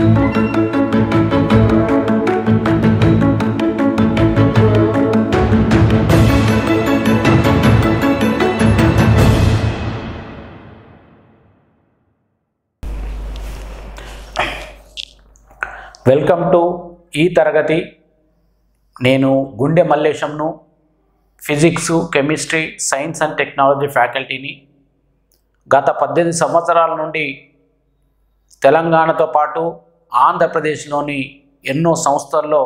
Welcome to ఈ తరగతి. నేను గుండె మల్లేశంను, physics, chemistry, science and technology ఫ్యాకల్టీని. గత 18 సంవత్సరాల నుండి తెలంగాణతో పాటు ఆంధ్రప్రదేశ్లోని ఎన్నో సంస్థల్లో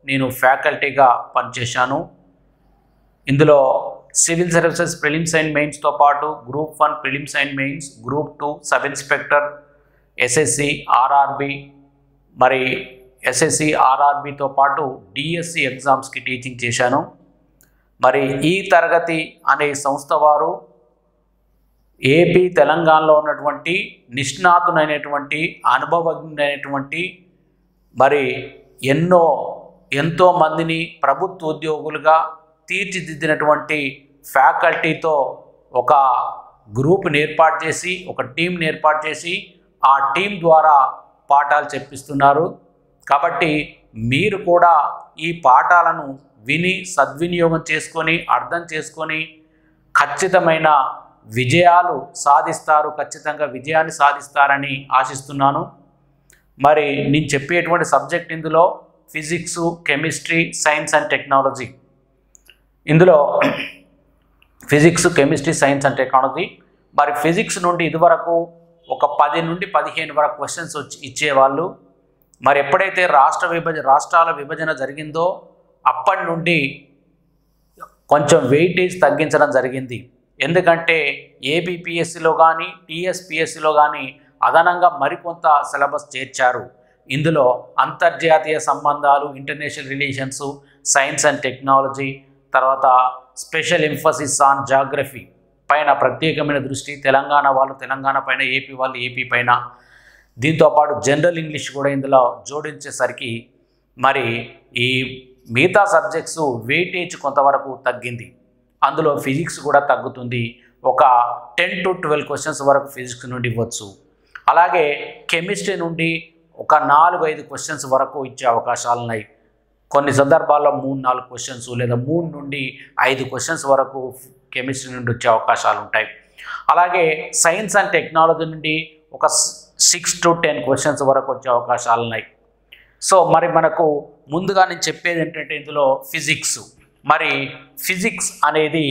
నేను ఫ్యాకల్టీగా పనిచేశాను. ఇందులో సివిల్ సర్వీసెస్ ప్రిలిమ్స్ అండ్ మెయిన్స్తో పాటు group 1 prelims and mains, group 2 sub inspector, SSC, RRB, మరి ఎస్ఎస్సి ఆర్ఆర్బితో పాటు డిఎస్సి ఎగ్జామ్స్కి టీచింగ్ చేశాను. మరి ఈ తరగతి అనే సంస్థ వారు ఏపీ తెలంగాణలో ఉన్నటువంటి నిష్ణాతునైనటువంటి అనుభవజ్ఞుడైనటువంటి మరి ఎంతో మందిని ప్రభుత్వ ఉద్యోగులుగా తీర్చిదిద్దినటువంటి ఫ్యాకల్టీతో ఒక గ్రూప్ని ఏర్పాటు చేసి, ఒక టీంని ఏర్పాటు చేసి ఆ టీం ద్వారా పాఠాలు చెప్పిస్తున్నారు. కాబట్టి మీరు కూడా ఈ పాఠాలను విని సద్వినియోగం చేసుకొని, అర్థం చేసుకొని ఖచ్చితమైన విజయాలు సాధిస్తారు, ఖచ్చితంగా విజయాన్ని సాధిస్తారని ఆశిస్తున్నాను. మరి నేను చెప్పేటువంటి సబ్జెక్ట్ ఇందులో physics, chemistry, science and technology. ఇందులో physics, chemistry, science and technology. మరి ఫిజిక్స్ నుండి ఇదివరకు ఒక 10 నుండి 15 వరకు క్వశ్చన్స్ ఇచ్చేవాళ్ళు. మరి ఎప్పుడైతే రాష్ట్రాల విభజన జరిగిందో అప్పటి నుండి కొంచెం వెయిటేజ్ తగ్గించడం జరిగింది. ఎందుకంటే ఏబిపిఎస్సిలో కానీ టీఎస్పిఎస్సిలో కానీ అదనంగా మరికొంత సిలబస్ చేర్చారు. ఇందులో అంతర్జాతీయ సంబంధాలు, international relations, science and technology, తర్వాత స్పెషల్ ఎంఫసిస్ ఆన్ జాగ్రఫీ పైన ప్రత్యేకమైన దృష్టి, తెలంగాణ వాళ్ళు తెలంగాణ పైన, ఏపీ వాళ్ళు ఏపీ పైన, దీంతోపాటు జనరల్ ఇంగ్లీష్ కూడా ఇందులో జోడించేసరికి మరి ఈ మిగతా సబ్జెక్ట్స్ వెయిటేజ్ కొంతవరకు తగ్గింది. అందులో ఫిజిక్స్ కూడా తగ్గుతుంది. ఒక 10 to 12 క్వశ్చన్స్ వరకు ఫిజిక్స్ నుండి ఇవ్వచ్చు. అలాగే కెమిస్ట్రీ నుండి ఒక 4-5 క్వశ్చన్స్ వరకు ఇచ్చే అవకాశాలు ఉన్నాయి. కొన్ని సందర్భాల్లో 3-4 క్వశ్చన్స్ లేదా 3 నుండి 5 క్వశ్చన్స్ వరకు కెమిస్ట్రీ నుండి వచ్చే అవకాశాలు ఉంటాయి. అలాగే సైన్స్ అండ్ టెక్నాలజీ నుండి ఒక 6 to 10 క్వశ్చన్స్ వరకు వచ్చే అవకాశాలు ఉన్నాయి. సో మరి మనకు ముందుగా నేను చెప్పేది ఏంటంటే ఇందులో ఫిజిక్స్. మరి ఫిజిక్స్ అనేది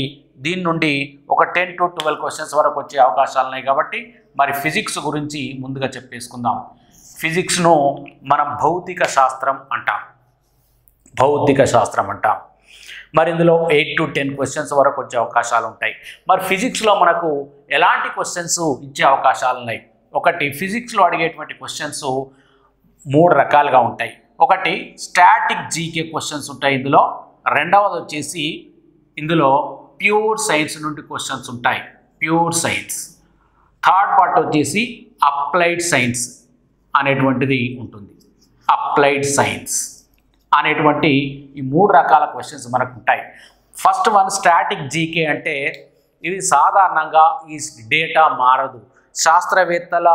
దీని నుండి ఒక 10 to 12 క్వశ్చన్స్ వరకు వచ్చే అవకాశాలు ఉన్నాయి. కాబట్టి మరి ఫిజిక్స్ గురించి ముందుగా చెప్పేసుకుందాం. ఫిజిక్స్ను మనం భౌతిక శాస్త్రం అంటాం. మరి ఇందులో 8 to 10 క్వశ్చన్స్ వరకు వచ్చే అవకాశాలు ఉంటాయి. మరి ఫిజిక్స్లో మనకు ఎలాంటి క్వశ్చన్స్ ఇచ్చే అవకాశాలు ఉన్నాయి? ఒకటి, ఫిజిక్స్లో అడిగేటువంటి క్వశ్చన్స్ 3 రకాలుగా ఉంటాయి. ఒకటి స్టాటిక్ జీకే క్వశ్చన్స్ ఉంటాయి ఇందులో. రెండవది వచ్చేసి ఇందులో ప్యూర్ సైన్స్ నుండి క్వశ్చన్స్ ఉంటాయి, ప్యూర్ సైన్స్. థర్డ్ పార్ట్ వచ్చేసి అప్లైడ్ సైన్స్ అనేటువంటిది ఉంటుంది. అప్లైడ్ సైన్స్ అనేటువంటి ఈ 3 రకాల క్వశ్చన్స్ మనకు ఉంటాయి. ఫస్ట్ వన్ స్టాటిక్ జీకే అంటే ఇది సాధారణంగా ఈ డేటా మారదు. శాస్త్రవేత్తల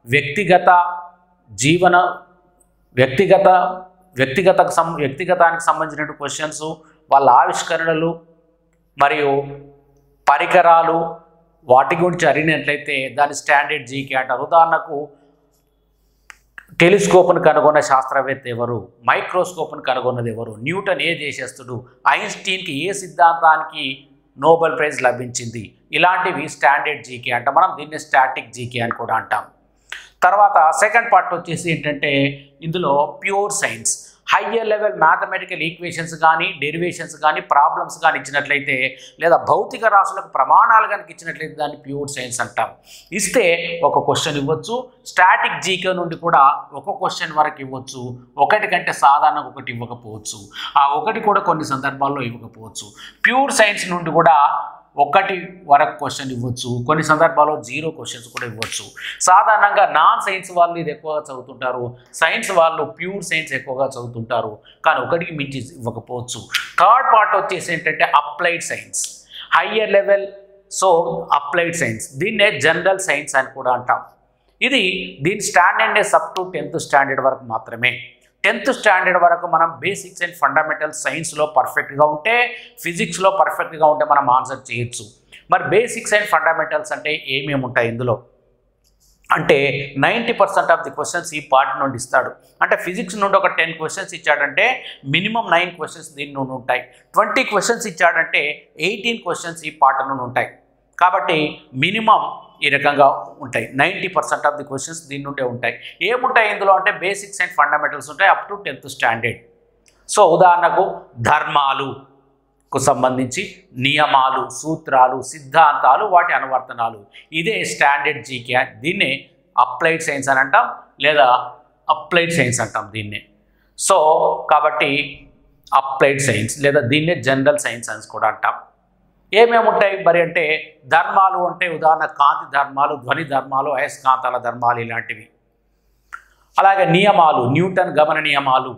వ్యక్తిగతానికి సంబంధించిన క్వశ్చన్స్, వాళ్ళ ఆవిష్కరణలు మరియు పరికరాలు వాటి గురించి అడిగినట్లయితే దాని స్టాండర్డ్ జీకే అంటారు. ఉదాహరణకు టెలిస్కోప్ను కనుగొన్న శాస్త్రవేత్త ఎవరు, మైక్రోస్కోప్ను కనుగొన్నది ఎవరు, న్యూటన్ ఏ దేశస్థుడు, ఐన్స్టీన్కి ఏ సిద్ధాంతానికి నోబెల్ ప్రైజ్ లభించింది, ఇలాంటివి స్టాండర్డ్ జీకే అంటాం. మనం దీన్ని స్టాటిక్ జీకే అని కూడా అంటాం. తర్వాత సెకండ్ పార్ట్ వచ్చేసి ఏంటంటే ఇందులో pure science, higher level mathematical equations కానీ, డెరివేషన్స్ కానీ, ప్రాబ్లమ్స్ కానీ ఇచ్చినట్లయితే, లేదా భౌతిక రాశులకు ప్రమాణాలు కనుక ఇచ్చినట్లయితే దాన్ని ప్యూర్ సైన్స్ అంటాం. ఇస్తే ఒక క్వశ్చన్ ఇవ్వచ్చు. స్టాటిక్ జీకే నుండి కూడా ఒక క్వశ్చన్ వరకు ఇవ్వచ్చు. ఒకటి కంటే సాధారణంగా ఒకటి ఇవ్వకపోవచ్చు. ఆ ఒకటి కూడా కొన్ని సందర్భాల్లో ఇవ్వకపోవచ్చు. ప్యూర్ సైన్స్ నుండి కూడా 1 వరకు క్వశ్చన్ ఇవ్వచ్చు. కొన్ని సందర్భాల్లో 0 క్వశ్చన్స్ కూడా ఇవ్వచ్చు. సాధారణంగా నాన్ సైన్స్ వాళ్ళు ఇది ఎక్కువగా చదువుతుంటారు, సైన్స్ వాళ్ళు ప్యూర్ సైన్స్ ఎక్కువగా చదువుతుంటారు. కానీ 1కి మించి ఇవ్వకపోవచ్చు. థర్డ్ పార్ట్ వచ్చేసి ఏంటంటే applied science, higher level. So applied science, దీన్నే జనరల్ సైన్స్ అని కూడా అంటాం. ఇది దీని standardness up to 10th standard వరకు మాత్రమే. 10th స్టాండర్డ్ వరకు మనం బేసిక్స్ అండ్ ఫండమెంటల్స్ సైన్స్లో పర్ఫెక్ట్గా ఉంటే, ఫిజిక్స్లో పర్ఫెక్ట్గా ఉంటే మనం ఆన్సర్ చేయొచ్చు. మరి బేసిక్స్ అండ్ ఫండమెంటల్స్ అంటే ఏమేమి ఉంటాయి ఇందులో అంటే 90% ఆఫ్ ది క్వశ్చన్స్ ఈ పార్ట్ నుండి ఇస్తాడు. అంటే ఫిజిక్స్ నుండి ఒక 10 క్వశ్చన్స్ ఇచ్చాడంటే మినిమం 9 క్వశ్చన్స్ దీని నుండి ఉంటాయి. 20 క్వశ్చన్స్ ఇచ్చాడంటే 18 క్వశ్చన్స్ ఈ పార్ట్ నుండి ఉంటాయి. కాబట్టి మినిమం ఈ రకంగా ఉంటాయి. 90% ఆఫ్ ది క్వశ్చన్స్ దీని నుండే ఉంటాయి. ఏముంటాయి ఇందులో అంటే బేసిక్స్ అండ్ ఫండమెంటల్స్ ఉంటాయి up to 10th standard. So ఉదాహరణకు ధర్మాలుకు సంబంధించి నియమాలు, సూత్రాలు, సిద్ధాంతాలు, వాటి అనువర్తనాలు, ఇదే స్టాండర్డ్ జీకే. దీన్నే అప్లైడ్ సైన్స్ అని అంటాం, లేదా అప్లైడ్ సైన్స్ అంటాం దీన్నే. సో కాబట్టి అప్లైడ్ సైన్స్ లేదా దీన్నే జనరల్ సైన్స్ అని కూడా అంటాం. ఏమేమి ఉంటాయి మరి అంటే ధర్మాలు అంటే ఉదాహరణ కాంతి ధర్మాలు, ధ్వని ధర్మాలు, అయస్కాంతాల ధర్మాలు ఇలాంటివి. అలాగే నియమాలు న్యూటన్ గమన నియమాలు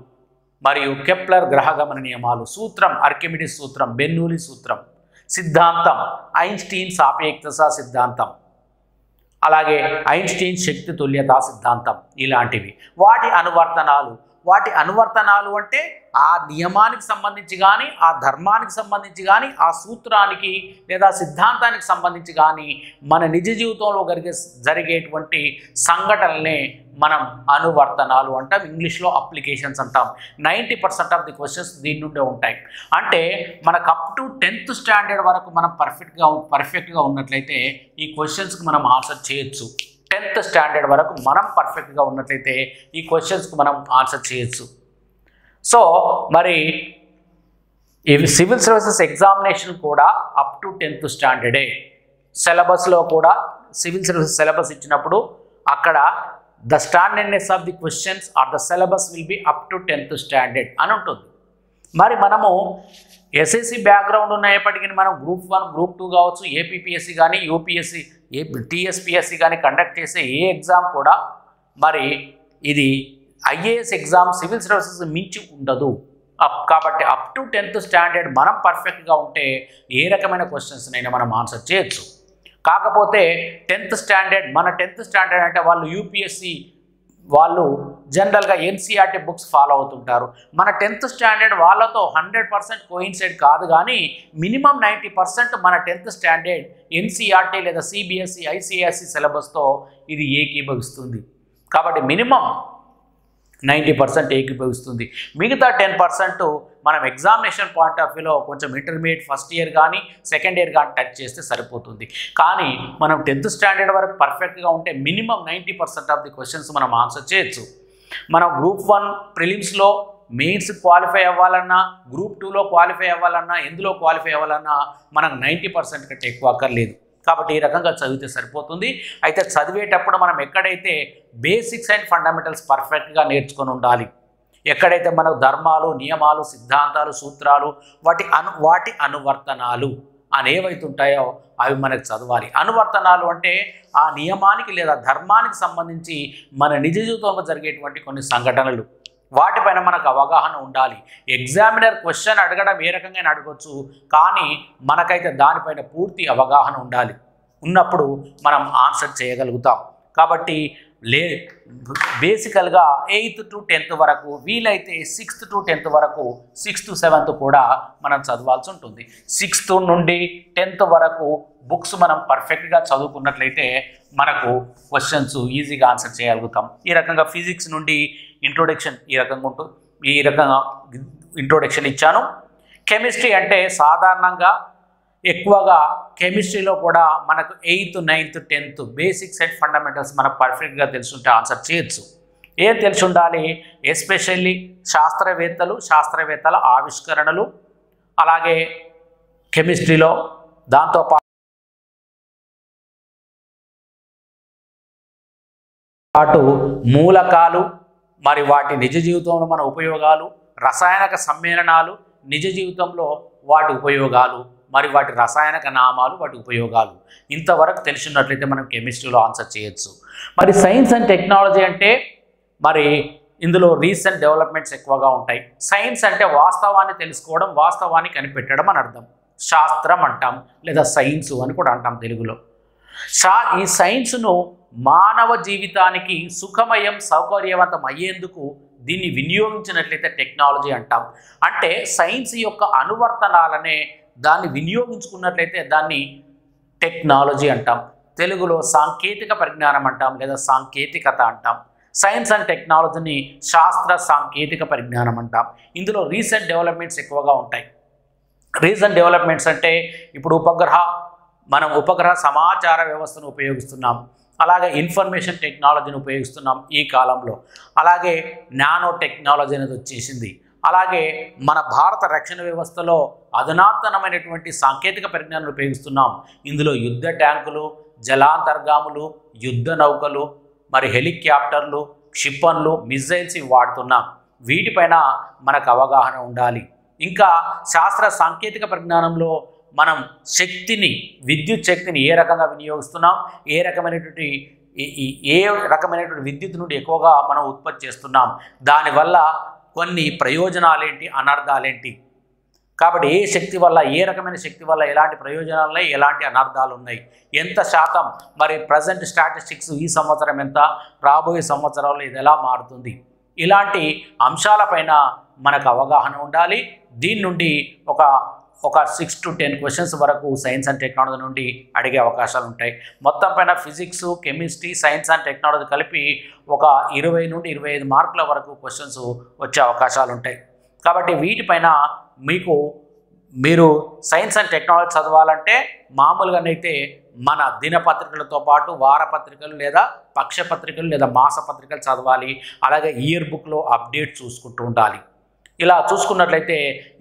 మరియు కెప్లర్ గ్రహ గమన నియమాలు. సూత్రం ఆర్కిమిడిస్ సూత్రం, బెర్నూలీ సూత్రం. సిద్ధాంతం ఐన్స్టీన్ సాపేక్షత సిద్ధాంతం, అలాగే ఐన్స్టీన్ శక్తి తుల్యతా సిద్ధాంతం ఇలాంటివి. వాటి అనువర్తనాలు అంటే ఆ నియమానికి సంబంధించి కానీ, ఆ ధర్మానికి సంబంధించి కానీ, ఆ సూత్రానికి లేదా సిద్ధాంతానికి సంబంధించి కానీ మన నిజ జీవితంలో జరిగేటువంటి సంఘటనలనే మనం అనువర్తనాలు అంటాం. ఇంగ్లీష్లో అప్లికేషన్స్ అంటాం. 90% ఆఫ్ ది క్వశ్చన్స్ దీని నుండే ఉంటాయి. అంటే మనకు అప్ టు 10th స్టాండర్డ్ వరకు మనం పర్ఫెక్ట్గా ఉన్నట్లయితే ఈ క్వశ్చన్స్కి మనం ఆన్సర్ చేయొచ్చు. 10th స్టాండర్డ్ వరకు మనం పర్ఫెక్ట్గా ఉన్నట్లయితే ఈ క్వశ్చన్స్కి మనం ఆన్సర్ చేయొచ్చు. సో మరి ఇవి సివిల్ సర్వీసెస్ ఎగ్జామినేషన్ కూడా అప్ టు 10th స్టాండర్డే. సిలబస్లో కూడా సివిల్ సర్వీసెస్ సిలబస్ ఇచ్చినప్పుడు అక్కడ the standardness of the questions or the syllabus will be up to 10th standard అని ఉంటుంది. మరి మనము ఎస్ఎస్సి బ్యాక్గ్రౌండ్ ఉన్నప్పటికీ మనం గ్రూప్ 1, గ్రూప్ 2 కావచ్చు, ఏపీపీఎస్సి కానీ, యూపీఎస్సి, టీఎస్పీఎస్సి కానీ కండక్ట్ చేసే ఏ ఎగ్జామ్ కూడా మరి ఇది ఐఏఎస్ ఎగ్జామ్ సివిల్ సర్వీసెస్ మించి ఉండదు. కాబట్టి అప్ టు 10th స్టాండర్డ్ మనం పర్ఫెక్ట్గా ఉంటే ఏ రకమైన క్వశ్చన్స్నైనా మనం ఆన్సర్ చేయొచ్చు. కాకపోతే 10th స్టాండర్డ్ మన 10th స్టాండర్డ్ అంటే వాళ్ళు యూపీఎస్సి వాళ్ళు జనరల్గా ఎన్సీఆర్టీ బుక్స్ ఫాలో అవుతుంటారు. మన 10th స్టాండర్డ్ వాళ్ళతో 100% కోయిన్సైడ్ కాదు, కానీ మినిమం 90% మన 10th స్టాండర్డ్ ఎన్సీఆర్టీ లేదా సిబిఎస్ఈ, ఐసిఎస్సి సిలబస్తో ఇది ఏకీభవిస్తుంది. కాబట్టి మినిమం 90% ఏకీభవిస్తుంది. మిగతా 10% మనం ఎగ్జామినేషన్ పాయింట్ ఆఫ్ వ్యూలో కొంచెం ఇంటర్మీడియట్ ఫస్ట్ ఇయర్ కానీ, సెకండ్ ఇయర్ కానీ టచ్ చేస్తే సరిపోతుంది. కానీ మనం 10th స్టాండర్డ్ వరకు పర్ఫెక్ట్గా ఉంటే మినిమం 90% ఆఫ్ ది క్వశ్చన్స్ మనం ఆన్సర్ చేయొచ్చు. మనం గ్రూప్ 1 ప్రిలిమ్స్లో మెయిన్స్ క్వాలిఫై అవ్వాలన్నా, గ్రూప్ 2లో క్వాలిఫై అవ్వాలన్నా, ఎందులో క్వాలిఫై అవ్వాలన్నా మనకు 90% కంటే ఎక్కువ అక్కర్లేదు. కాబట్టి ఈ రకంగా చదివితే సరిపోతుంది. అయితే చదివేటప్పుడు మనం ఎక్కడైతే బేసిక్స్ అండ్ ఫండమెంటల్స్ పర్ఫెక్ట్గా నేర్చుకొని ఉండాలి, ఎక్కడైతే మనకు ధర్మాలు, నియమాలు, సిద్ధాంతాలు, సూత్రాలు, వాటి అనువర్తనాలు అనేవైతే ఉంటాయో అవి మనకు చదవాలి. అనువర్తనాలు అంటే ఆ నియమానికి లేదా ధర్మానికి సంబంధించి మన నిజ జీవితంలో జరిగేటువంటి కొన్ని సంఘటనలు, వాటిపైన మనకు అవగాహన ఉండాలి. ఎగ్జామినర్ క్వశ్చన్ అడగడం ఏ రకంగా అడగవచ్చు, కానీ మనకైతే దానిపైన పూర్తి అవగాహన ఉండాలి. ఉన్నప్పుడు మనం ఆన్సర్ చేయగలుగుతాం. కాబట్టి బేసికల్గా 8th to 10th వరకు, వీలైతే 6th to 10th వరకు, 6th to 7th కూడా మనం చదవాల్సి ఉంటుంది. 6th నుండి 10th వరకు బుక్స్ మనం పర్ఫెక్ట్గా చదువుకున్నట్లయితే మనకు క్వశ్చన్స్ ఈజీగా ఆన్సర్ చేయగలుగుతాం. ఈ రకంగా ఫిజిక్స్ నుండి ఇంట్రొడక్షన్ ఈ రకంగా ఉంటుంది. ఈ రకంగా ఇంట్రొడక్షన్ ఇచ్చాను. కెమిస్ట్రీ అంటే సాధారణంగా ఎక్కువగా కెమిస్ట్రీలో కూడా మనకు 8th, 9th, 10th basics and fundamentals మనకు పర్ఫెక్ట్గా తెలుసుంటే ఆన్సర్ చేయొచ్చు. ఏం తెలిసి ఉండాలి? ఎస్పెషల్లీ శాస్త్రవేత్తల ఆవిష్కరణలు, అలాగే కెమిస్ట్రీలో దాంతోపాటు మూలకాలు మరి వాటి నిజ జీవితంలో మన ఉపయోగాలు, రసాయనిక సమ్మేళనాలు, నిజ జీవితంలో వాటి ఉపయోగాలు, మరి వాటి రసాయనిక నామాలు, వాటి ఉపయోగాలు ఇంతవరకు తెలిసినట్లయితే మనం కెమిస్ట్రీలో ఆన్సర్ చేయొచ్చు. మరి సైన్స్ అండ్ టెక్నాలజీ అంటే మరి ఇందులో రీసెంట్ డెవలప్మెంట్స్ ఎక్కువగా ఉంటాయి. సైన్స్ అంటే వాస్తవాన్ని తెలుసుకోవడం, వాస్తవాన్ని కనిపెట్టడం అని అర్థం. శాస్త్రం అంటాం లేదా సైన్స్ అని కూడా అంటాం తెలుగులో. ఈ సైన్స్ను మానవ జీవితానికి సుఖమయం సౌకర్యవంతం అయ్యేందుకు దీన్ని వినియోగించినట్లయితే టెక్నాలజీ అంటాం. అంటే సైన్స్ యొక్క అనువర్తనాలనే దాన్ని వినియోగించుకున్నట్లయితే దాన్ని టెక్నాలజీ అంటాం. తెలుగులో సాంకేతిక పరిజ్ఞానం అంటాం లేదా సాంకేతికత అంటాం. సైన్స్ అండ్ టెక్నాలజీని శాస్త్ర సాంకేతిక పరిజ్ఞానం అంటాం. ఇందులో రీసెంట్ డెవలప్మెంట్స్ ఎక్కువగా ఉంటాయి. రీసెంట్ డెవలప్మెంట్స్ అంటే ఇప్పుడు మనం ఉపగ్రహ సమాచార వ్యవస్థను ఉపయోగిస్తున్నాం, అలాగే ఇన్ఫర్మేషన్ టెక్నాలజీని ఉపయోగిస్తున్నాం ఈ కాలంలో. అలాగే నానో టెక్నాలజీ అనేది వచ్చేసింది. అలాగే మన భారత రక్షణ వ్యవస్థలో అధునాతనమైనటువంటి సాంకేతిక పరిజ్ఞానాన్ని ఉపయోగిస్తున్నాం. ఇందులో యుద్ధ ట్యాంకులు, జలాంతర్గాములు, యుద్ధ నౌకలు, మరి హెలికాప్టర్లు, క్షిపణులు, మిజైల్స్ వాడుతున్నాం. వీటిపైన మనకు అవగాహన ఉండాలి. ఇంకా శాస్త్ర సాంకేతిక పరిజ్ఞానంలో మనం విద్యుత్ శక్తిని ఏ రకంగా వినియోగిస్తున్నాం, ఏ రకమైనటువంటి విద్యుత్ నుండి ఎక్కువగా మనం ఉత్పత్తి చేస్తున్నాం, దానివల్ల కొన్ని ప్రయోజనాలేంటి, అనర్థాలేంటి. కాబట్టి ఏ శక్తి వల్ల, ఏ రకమైన శక్తి వల్ల ఎలాంటి ప్రయోజనాలు ఉన్నాయి, ఎలాంటి అనర్థాలు ఉన్నాయి, ఎంత శాతం, మరి ప్రజెంట్ స్టాటిస్టిక్స్ ఈ సంవత్సరం ఎంత, రాబోయే సంవత్సరాల్లో ఇది ఎలా మారుతుంది, ఇలాంటి అంశాలపైన మనకు అవగాహన ఉండాలి. దీని నుండి ఒక 6 to 10 క్వశ్చన్స్ వరకు సైన్స్ అండ్ టెక్నాలజీ నుండి అడిగే అవకాశాలు ఉంటాయి. మొత్తం పైన physics, chemistry, science and technology కలిపి ఒక 20 నుండి 25 మార్కుల వరకు క్వశ్చన్స్ వచ్చే అవకాశాలు ఉంటాయి. కాబట్టి వీటిపైన మీరు సైన్స్ అండ్ టెక్నాలజీ చదవాలంటే మామూలుగానైతే మన దినపత్రికలతో పాటు వారపత్రికలు లేదా పక్షపత్రికలు లేదా మాసపత్రికలు చదవాలి. అలాగే ఇయర్ బుక్లో అప్డేట్ చూసుకుంటూ ఉండాలి. ఇలా చూసుకున్నట్లయితే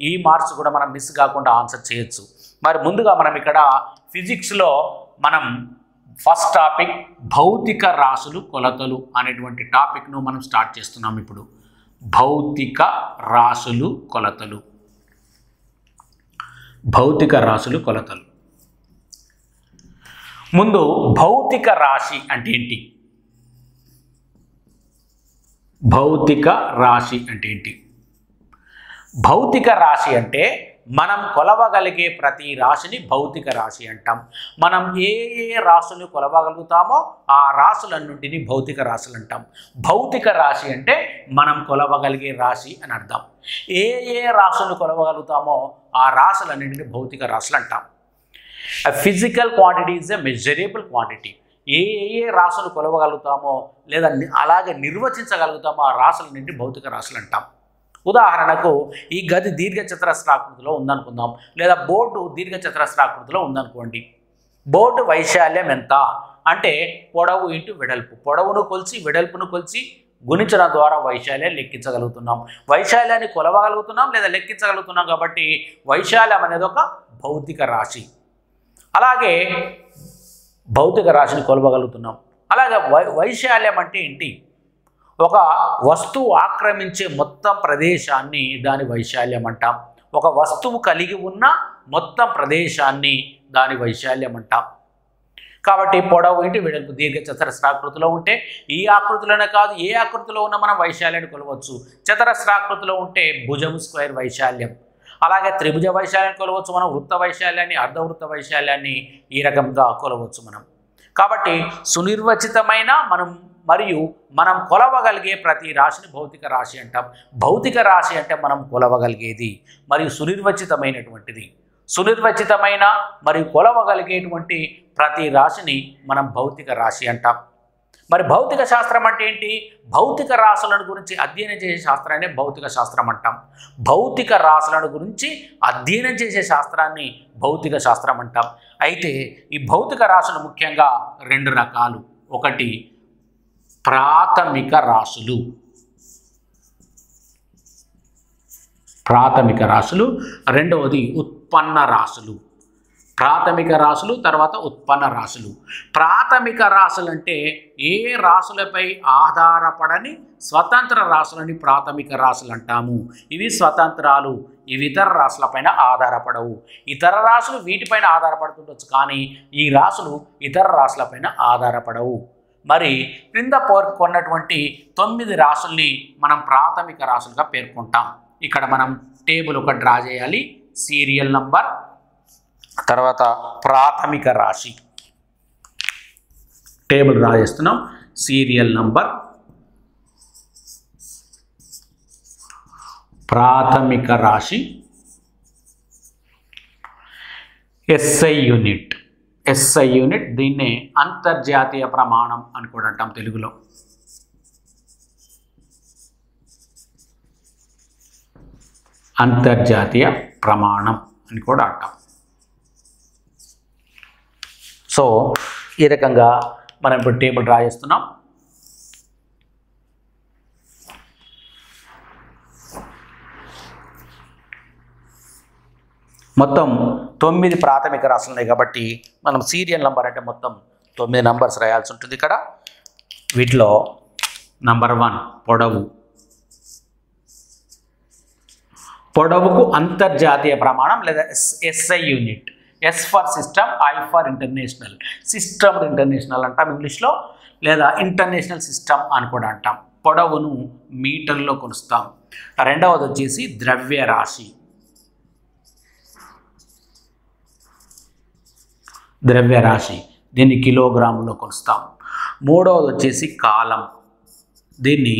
ఈ మార్క్స్ కూడా మనం మిస్ కాకుండా ఆన్సర్ చేయొచ్చు. మరి ముందుగా మనం ఇక్కడ ఫిజిక్స్లో మనం ఫస్ట్ టాపిక్ భౌతిక రాశులు కొలతలు అనేటువంటి టాపిక్ను మనం స్టార్ట్ చేస్తున్నాం. ఇప్పుడు భౌతిక రాశులు కొలతలు. భౌతిక రాశులు కొలతలు. ముందు భౌతిక రాశి అంటే ఏంటి? భౌతిక రాశి అంటే ఏంటి? భౌతిక రాశి అంటే మనం కొలవగలిగే ప్రతి రాశిని భౌతిక రాశి అంటాం. మనం ఏ రాశులు కొలవగలుగుతామో ఆ రాశులన్నింటినీ భౌతిక రాశులు అంటాం. భౌతిక రాశి అంటే మనం కొలవగలిగే రాశి అని అర్థం. ఏ రాశులు కొలవగలుగుతామో ఆ రాశులన్నింటినీ భౌతిక రాశులు అంటాం. Physical quantity is a measurable quantity. ఏ రాశులు కొలవగలుగుతామో లేదా అలాగే నిర్వచించగలుగుతామో ఆ రాశులన్నింటినీ భౌతిక రాశులు అంటాం. ఉదాహరణకు ఈ గది దీర్ఘచతురస్రాకృతిలో ఉందనుకుందాం, లేదా బోర్డు దీర్ఘచతురస్రాకృతిలో ఉందనుకోండి. బోర్డు వైశాల్యం ఎంత అంటే పొడవు ఇంటూ వెడల్పు. పొడవును కొలిచి వెడల్పును కొలిచి గుణించడం ద్వారా వైశాల్యాన్ని లెక్కించగలుగుతున్నాం. వైశాల్యాన్ని కొలవగలుగుతున్నాం లేదా లెక్కించగలుగుతున్నాం కాబట్టి వైశాల్యం అనేది ఒక భౌతిక రాశి. అలాగే భౌతిక రాశిని కొలవగలుగుతున్నాం. అలాగే వైశాల్యం అంటే ఏంటి? ఒక వస్తువు ఆక్రమించే మొత్తం ప్రదేశాన్ని దాని వైశాల్యం అంటాం. ఒక వస్తువు కలిగి ఉన్న మొత్తం ప్రదేశాన్ని దాని వైశాల్యం అంటాం. కాబట్టి పొడవు ఏంటి, వెడల్పు దీర్ఘచతురస్రాకృతిలో ఉంటే ఈ ఆకృతిలోనే కాదు ఏ ఆకృతిలో ఉన్న మనం వైశాల్యాన్ని కొలవచ్చు. చతురస్రాకృతిలో ఉంటే భుజం స్క్వేర్ వైశాల్యం, అలాగే త్రిభుజ వైశాల్యాన్ని కొలవచ్చు మనం. వృత్త వైశాల్యాన్ని, అర్ధవృత్త వైశాల్యాన్ని ఈ రకంగా కొలవచ్చు మనం. కాబట్టి సునిర్వచితమైన మనం కొలవగలిగే ప్రతి రాశిని భౌతిక రాశి అంటాం. భౌతిక రాశి అంటే మనం కొలవగలిగేది మరియు సునిర్వచితమైనటువంటిది. సునిర్వచితమైన మరియు కొలవగలిగేటువంటి ప్రతి రాశిని మనం భౌతిక రాశి అంటాం. మరి భౌతిక శాస్త్రం అంటే ఏంటి? భౌతిక రాశులను గురించి అధ్యయనం చేసే శాస్త్రాన్ని భౌతిక శాస్త్రం అంటాం. భౌతిక రాశులను గురించి అధ్యయనం చేసే శాస్త్రాన్ని భౌతిక శాస్త్రం అంటాం. అయితే ఈ భౌతిక రాశులు ముఖ్యంగా 2 రకాలు. ఒకటి ప్రాథమిక రాశులు. ప్రాథమిక రాశులు. రెండవది ఉత్పన్న రాశులు. ప్రాథమిక రాశులు తర్వాత ఉత్పన్న రాశులు. ప్రాథమిక రాశులు అంటే ఏ రాశులపై ఆధారపడని స్వతంత్ర రాశులని ప్రాథమిక రాశులు అంటాము. ఇవి స్వతంత్రాలు, ఇవి ఇతర రాశులపైన ఆధారపడవు. ఇతర రాశులు వీటిపైన ఆధారపడుతుండొచ్చు కానీ ఈ రాశులు ఇతర రాశులపైన ఆధారపడవు. మరి క్రింద పేర్కొన్నటువంటి 9 రాశుల్ని మనం ప్రాథమిక రాశులుగా పేర్కొంటాం. ఇక్కడ మనం టేబుల్ ఒక డ్రా చేయాలి. సీరియల్ నంబర్, తర్వాత ప్రాథమిక రాశి. టేబుల్ డ్రా చేస్తున్నాం. సీరియల్ నంబర్, ప్రాథమిక రాశి, ఎస్ఐ యూనిట్. ఎస్ఐ యూనిట్ దీన్నే అంతర్జాతీయ ప్రమాణం అని కూడా అంటాం తెలుగులో. అంతర్జాతీయ ప్రమాణం అని కూడా అంటాం. సో ఈ రకంగా మనం ఇప్పుడు టేబుల్ డ్రా చేస్తున్నాం. మొత్తం 9 ప్రాథమిక రాశులు ఉన్నాయి కాబట్టి మనం సీరియల్ నంబర్ అంటే మొత్తం 9 నంబర్స్ రాయాల్సి ఉంటుంది ఇక్కడ. వీటిలో నంబర్ 1 పొడవు. పొడవుకు అంతర్జాతీయ ప్రమాణం లేదా SI unit. S for system, I for international. System international అంటాం ఇంగ్లీష్లో, లేదా ఇంటర్నేషనల్ సిస్టమ్ అని కూడా అంటాం. పొడవును మీటర్లో కొలుస్తాం. రెండవది వచ్చేసి ద్రవ్యరాశి. ద్రవ్యరాశి దీన్ని కిలోగ్రాములో కొలుస్తాం. మూడవది వచ్చేసి కాలం, దీన్ని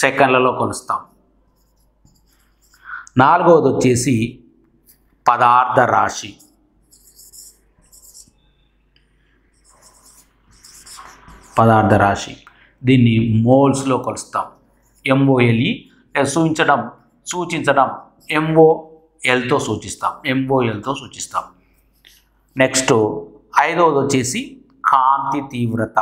సెకండ్లలో కొలుస్తాం. నాలుగవది వచ్చేసి పదార్థ రాశి. పదార్థ రాశి దీన్ని మోల్స్లో కొలుస్తాం. MOLE సూచించడం MOLతో సూచిస్తాం. నెక్స్ట్ ఐదవది వచ్చేసి కాంతి తీవ్రత.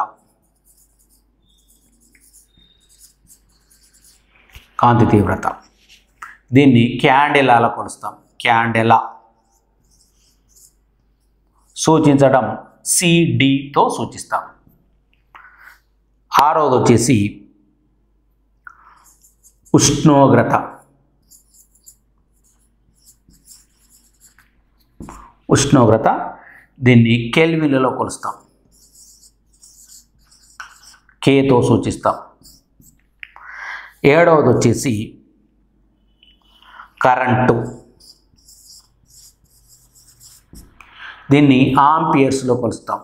దీన్ని క్యాండెలాలో కొలుస్తాం. క్యాండెలా సూచించడం CDతో సూచిస్తాం. ఆరవది వచ్చేసి ఉష్ణోగ్రత. దీన్ని కెల్విన్లలో కొలుస్తాం. Kతో సూచిస్తాం. ఏడవది వచ్చేసి కరెంటు. దీన్ని ఆంపియర్స్లో కొలుస్తాం.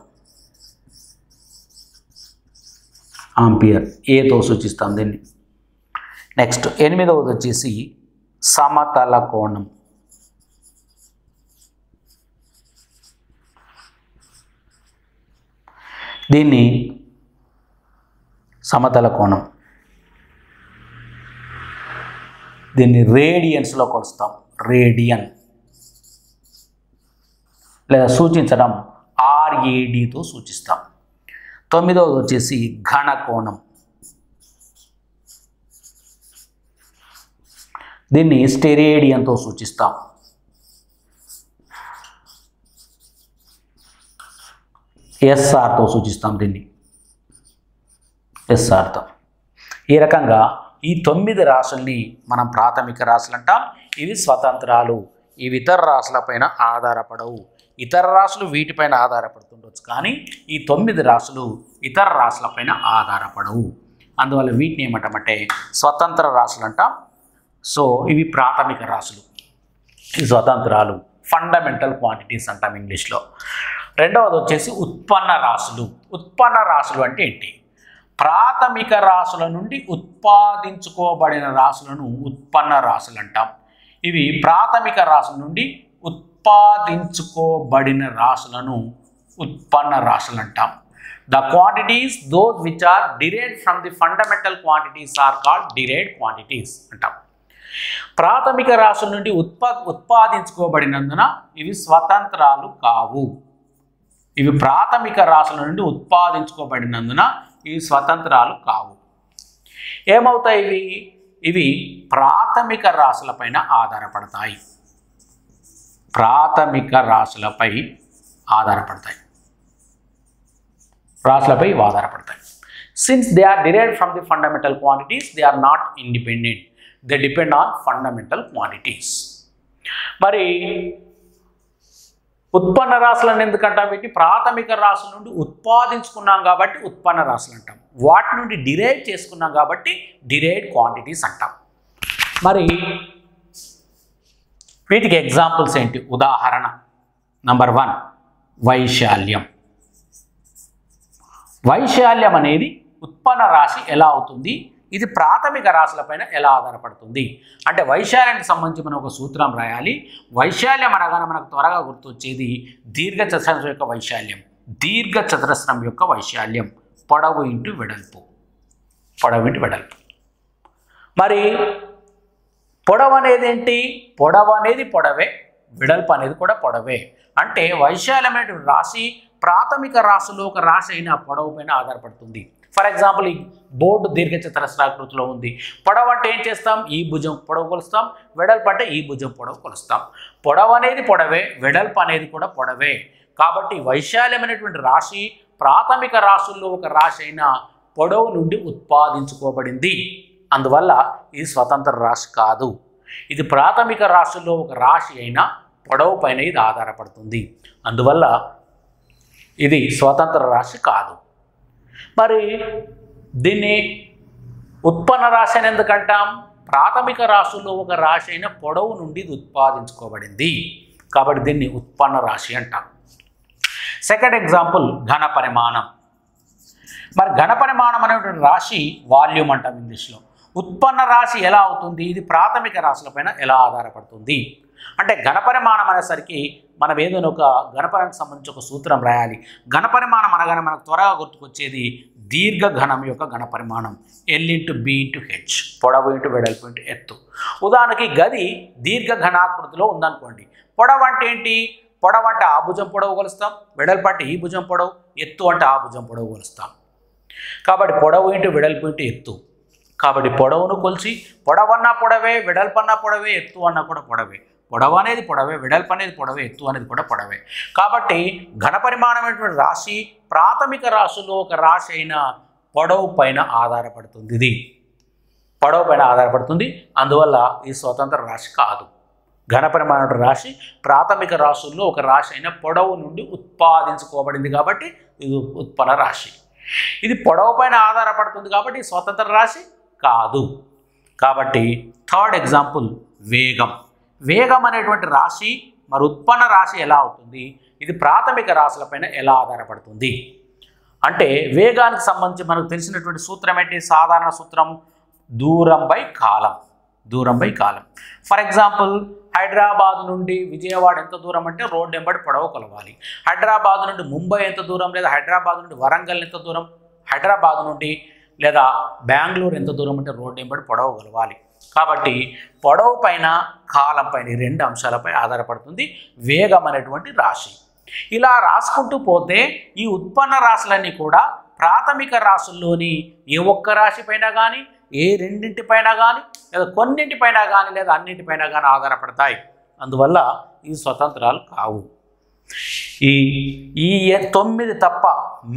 ఆంపియర్ Aతో సూచిస్తాం దీన్ని. నెక్స్ట్ ఎనిమిదవది వచ్చేసి సమతల కోణం. దీన్ని రేడియన్స్లో కొలుస్తాం. రేడియన్ లేదా సూచించడం RADతో సూచిస్తాం. తొమ్మిదవది వచ్చేసి ఘన కోణం. దీన్ని స్టెరేడియన్తో సూచిస్తాం. SRతో సూచిస్తాం దీన్ని. SRతో. ఈ రకంగా ఈ 9 రాశుల్ని మనం ప్రాథమిక రాశులు అంటాం. ఇవి స్వతంత్రాలు. ఇవి ఇతర రాశులపైన ఆధారపడవు. ఇతర రాశులు వీటిపైన ఆధారపడుతుండొచ్చు, కానీ ఈ 9 రాశులు ఇతర రాశులపైన ఆధారపడవు. అందువల్ల వీటిని ఏమంటామంటే స్వతంత్ర రాశులు అంటాం. సో ఇవి ప్రాథమిక రాశులు, ఈ స్వతంత్రాలు, ఫండమెంటల్ క్వాంటిటీస్ అంటాం ఇంగ్లీష్లో. రెండవది వచ్చేసి ఉత్పన్న రాశులు. ఉత్పన్న రాశులు అంటే ఏంటి? ప్రాథమిక రాశుల నుండి ఉత్పాదించుకోబడిన రాశులను ఉత్పన్న రాశులు అంటాం. ఇవి ప్రాథమిక రాశుల నుండి ఉత్పాదించుకోబడిన రాశులను ఉత్పన్న రాశులు అంటాం. The quantities those which are derived from the fundamental quantities are called derived quantities అంటాం. ప్రాథమిక రాశుల నుండి ఉత్పాదించుకోబడినందున ఇవి స్వతంత్రాలు కావు. ఇవి ప్రాథమిక రాశుల నుండి ఉత్పాదించుకోబడినందున ఇవి స్వతంత్రాలు కావు. ఏమవుతాయి ఇవి? ఇవి ప్రాథమిక రాశులపైన ఆధారపడతాయి. ప్రాథమిక రాశులపై ఆధారపడతాయి. Since they are derived from the fundamental quantities, they are not independent. They depend on fundamental quantities. మరి ఉత్పన్న రాశులను ఎందుకంటాం? వీటిని ప్రాథమిక రాశుల నుండి ఉత్పాదించుకున్నాం కాబట్టి ఉత్పన్న రాశులు అంటాం. వాటి నుండి డిరైవ్ చేసుకున్నాం కాబట్టి డిరైవ్డ్ క్వాంటిటీస్ అంటాం. మరి వీటికి ఎగ్జాంపుల్స్ ఏంటి? ఉదాహరణ నంబర్ 1 వైశాల్యం. వైశాల్యం అనేది ఉత్పన్న రాశి ఎలా అవుతుంది, ఇది ప్రాథమిక రాశులపైన ఎలా ఆధారపడుతుంది అంటే వైశాల్యానికి సంబంధించి మనం ఒక సూత్రం రాయాలి. వైశాల్యం అనగానే మనకు త్వరగా గుర్తొచ్చేది దీర్ఘచతురస్రం యొక్క వైశాల్యం. దీర్ఘచతురస్రం యొక్క వైశాల్యం పొడవు ఇంటూ వెడల్పు, పొడవు ఇంటూ వెడల్పు. మరి పొడవు అనేది ఏంటి? పొడవు అనేది పొడవే, వెడల్పు అనేది కూడా పొడవే. అంటే వైశాల్యమైనటువంటి రాశి ప్రాథమిక రాశిలో ఒక రాశి అయిన పొడవు పైన ఆధారపడుతుంది. ఫర్ ఎగ్జాంపుల్ ఈ బోర్డు దీర్ఘచతురస్రాకృతిలో ఉంది. పొడవు అంటే ఏం చేస్తాం? ఈ భుజం పొడవు కొలుస్తాం. వెడల్పు అంటే ఈ భుజం పొడవు కొలుస్తాం. పొడవు అనేది పొడవే, వెడల్పు అనేది కూడా పొడవే. కాబట్టి వైశాల్యమైనటువంటి రాశి ప్రాథమిక రాశుల్లో ఒక రాశి అయిన పొడవు నుండి ఉత్పాదించుకోబడింది. అందువల్ల ఇది స్వతంత్ర రాశి కాదు. ఇది ప్రాథమిక రాశుల్లో ఒక రాశి అయిన పొడవు పైన ఇది ఆధారపడుతుంది. అందువల్ల ఇది స్వతంత్ర రాశి కాదు. మరి దీన్ని ఉత్పన్న రాశి అని ఎందుకంటాం? ప్రాథమిక రాశుల్లో ఒక రాశి అయిన పొడవు నుండి ఇది ఉత్పాదించుకోబడింది కాబట్టి దీన్ని ఉత్పన్న రాశి అంటాం. సెకండ్ ఎగ్జాంపుల్ ఘన పరిమాణం. మరి ఘన పరిమాణం అనేటువంటి రాశి వాల్యూమ్ అంటాం ఇంగ్లీష్లో. ఉత్పన్న రాశి ఎలా అవుతుంది? ఇది ప్రాథమిక రాశులపైన ఎలా ఆధారపడుతుంది అంటే ఘనపరిమాణం అనేసరికి మనం ఏదైనా ఒక ఘనపరిమాణానికి సంబంధించి ఒక సూత్రం రాయాలి. ఘనపరిమాణం అనగానే మనకు త్వరగా గుర్తుకొచ్చేది దీర్ఘ ఘనం యొక్క ఘనపరిమాణం L into B into H, పొడవు ఇంటూ వెడల్పు ఇంటూ ఎత్తు. ఉదాహరణకి గది దీర్ఘ ఘనాకృతిలో ఉందనుకోండి. పొడవు అంటే ఏంటి? పొడవు అంటే ఆ భుజం పొడవు కొలుస్తాం, వెడల్పు అంటే ఈ భుజం పొడవు, ఎత్తు అంటే ఆ భుజం పొడవు కొలుస్తాం. కాబట్టి పొడవు ఇంటూ వెడల్పు ఇంటూ ఎత్తు. కాబట్టి పొడవును కొలిచి పొడవన్నా పొడవే, వెడల్పు అన్నా పొడవే, ఎత్తు అన్నా కూడా పొడవే. పొడవు అనేది పొడవే, వెడల్పు అనేది పొడవే, ఎత్తు అనేది కూడా పొడవే. కాబట్టి ఘనపరిమాణమైనటువంటి రాశి ప్రాథమిక రాశుల్లో ఒక రాశి అయిన పొడవు పైన ఆధారపడుతుంది. ఇది పొడవు పైన ఆధారపడుతుంది. అందువల్ల ఈ స్వతంత్ర రాశి కాదు. ఘనపరిమాణ రాశి ప్రాథమిక రాశుల్లో ఒక రాశి అయిన పొడవు నుండి ఉత్పాదించుకోబడింది కాబట్టి ఇది ఉత్పన్న రాశి. ఇది పొడవు పైన ఆధారపడుతుంది కాబట్టి స్వతంత్ర రాశి కాదు. కాబట్టి థర్డ్ ఎగ్జాంపుల్ వేగం. వేగం అనేటువంటి రాశి మరి ఉత్పన్న రాశి ఎలా అవుతుంది? ఇది ప్రాథమిక రాశులపైన ఎలా ఆధారపడుతుంది అంటే వేగానికి సంబంధించి మనకు తెలిసినటువంటి సూత్రం ఏంటి? సాధారణ సూత్రం దూరం బై కాలం. దూరం by column. For example Hyderabad నుండి విజయవాడ ఎంత దూరం అంటే రోడ్డు వెంబడి పొడవు కొలవాలి. హైదరాబాద్ నుండి ముంబై ఎంత దూరం, లేదా హైదరాబాద్ నుండి వరంగల్ ఎంత దూరం, హైదరాబాద్ నుండి లేదా బెంగళూరు ఎంత దూరం అంటే రోడ్డు వెంబడి పొడవు కొలవాలి. కాబట్టి పొడవు పైన కాలం పైన ఈ రెండు అంశాలపై ఆధారపడుతుంది వేగం అనేటువంటి రాశి. ఇలా రాసుకుంటూ పోతే ఈ ఉత్పన్న రాశులన్నీ కూడా ప్రాథమిక రాశుల్లోని ఏ ఒక్క రాశి పైన కానీ, ఏ రెండింటిపైన కానీ, లేదా కొన్నింటిపైన కానీ, లేదా అన్నింటిపైన కానీ ఆధారపడతాయి. అందువల్ల ఈ స్వతంత్రాలు కావు. ఈ 9 తప్ప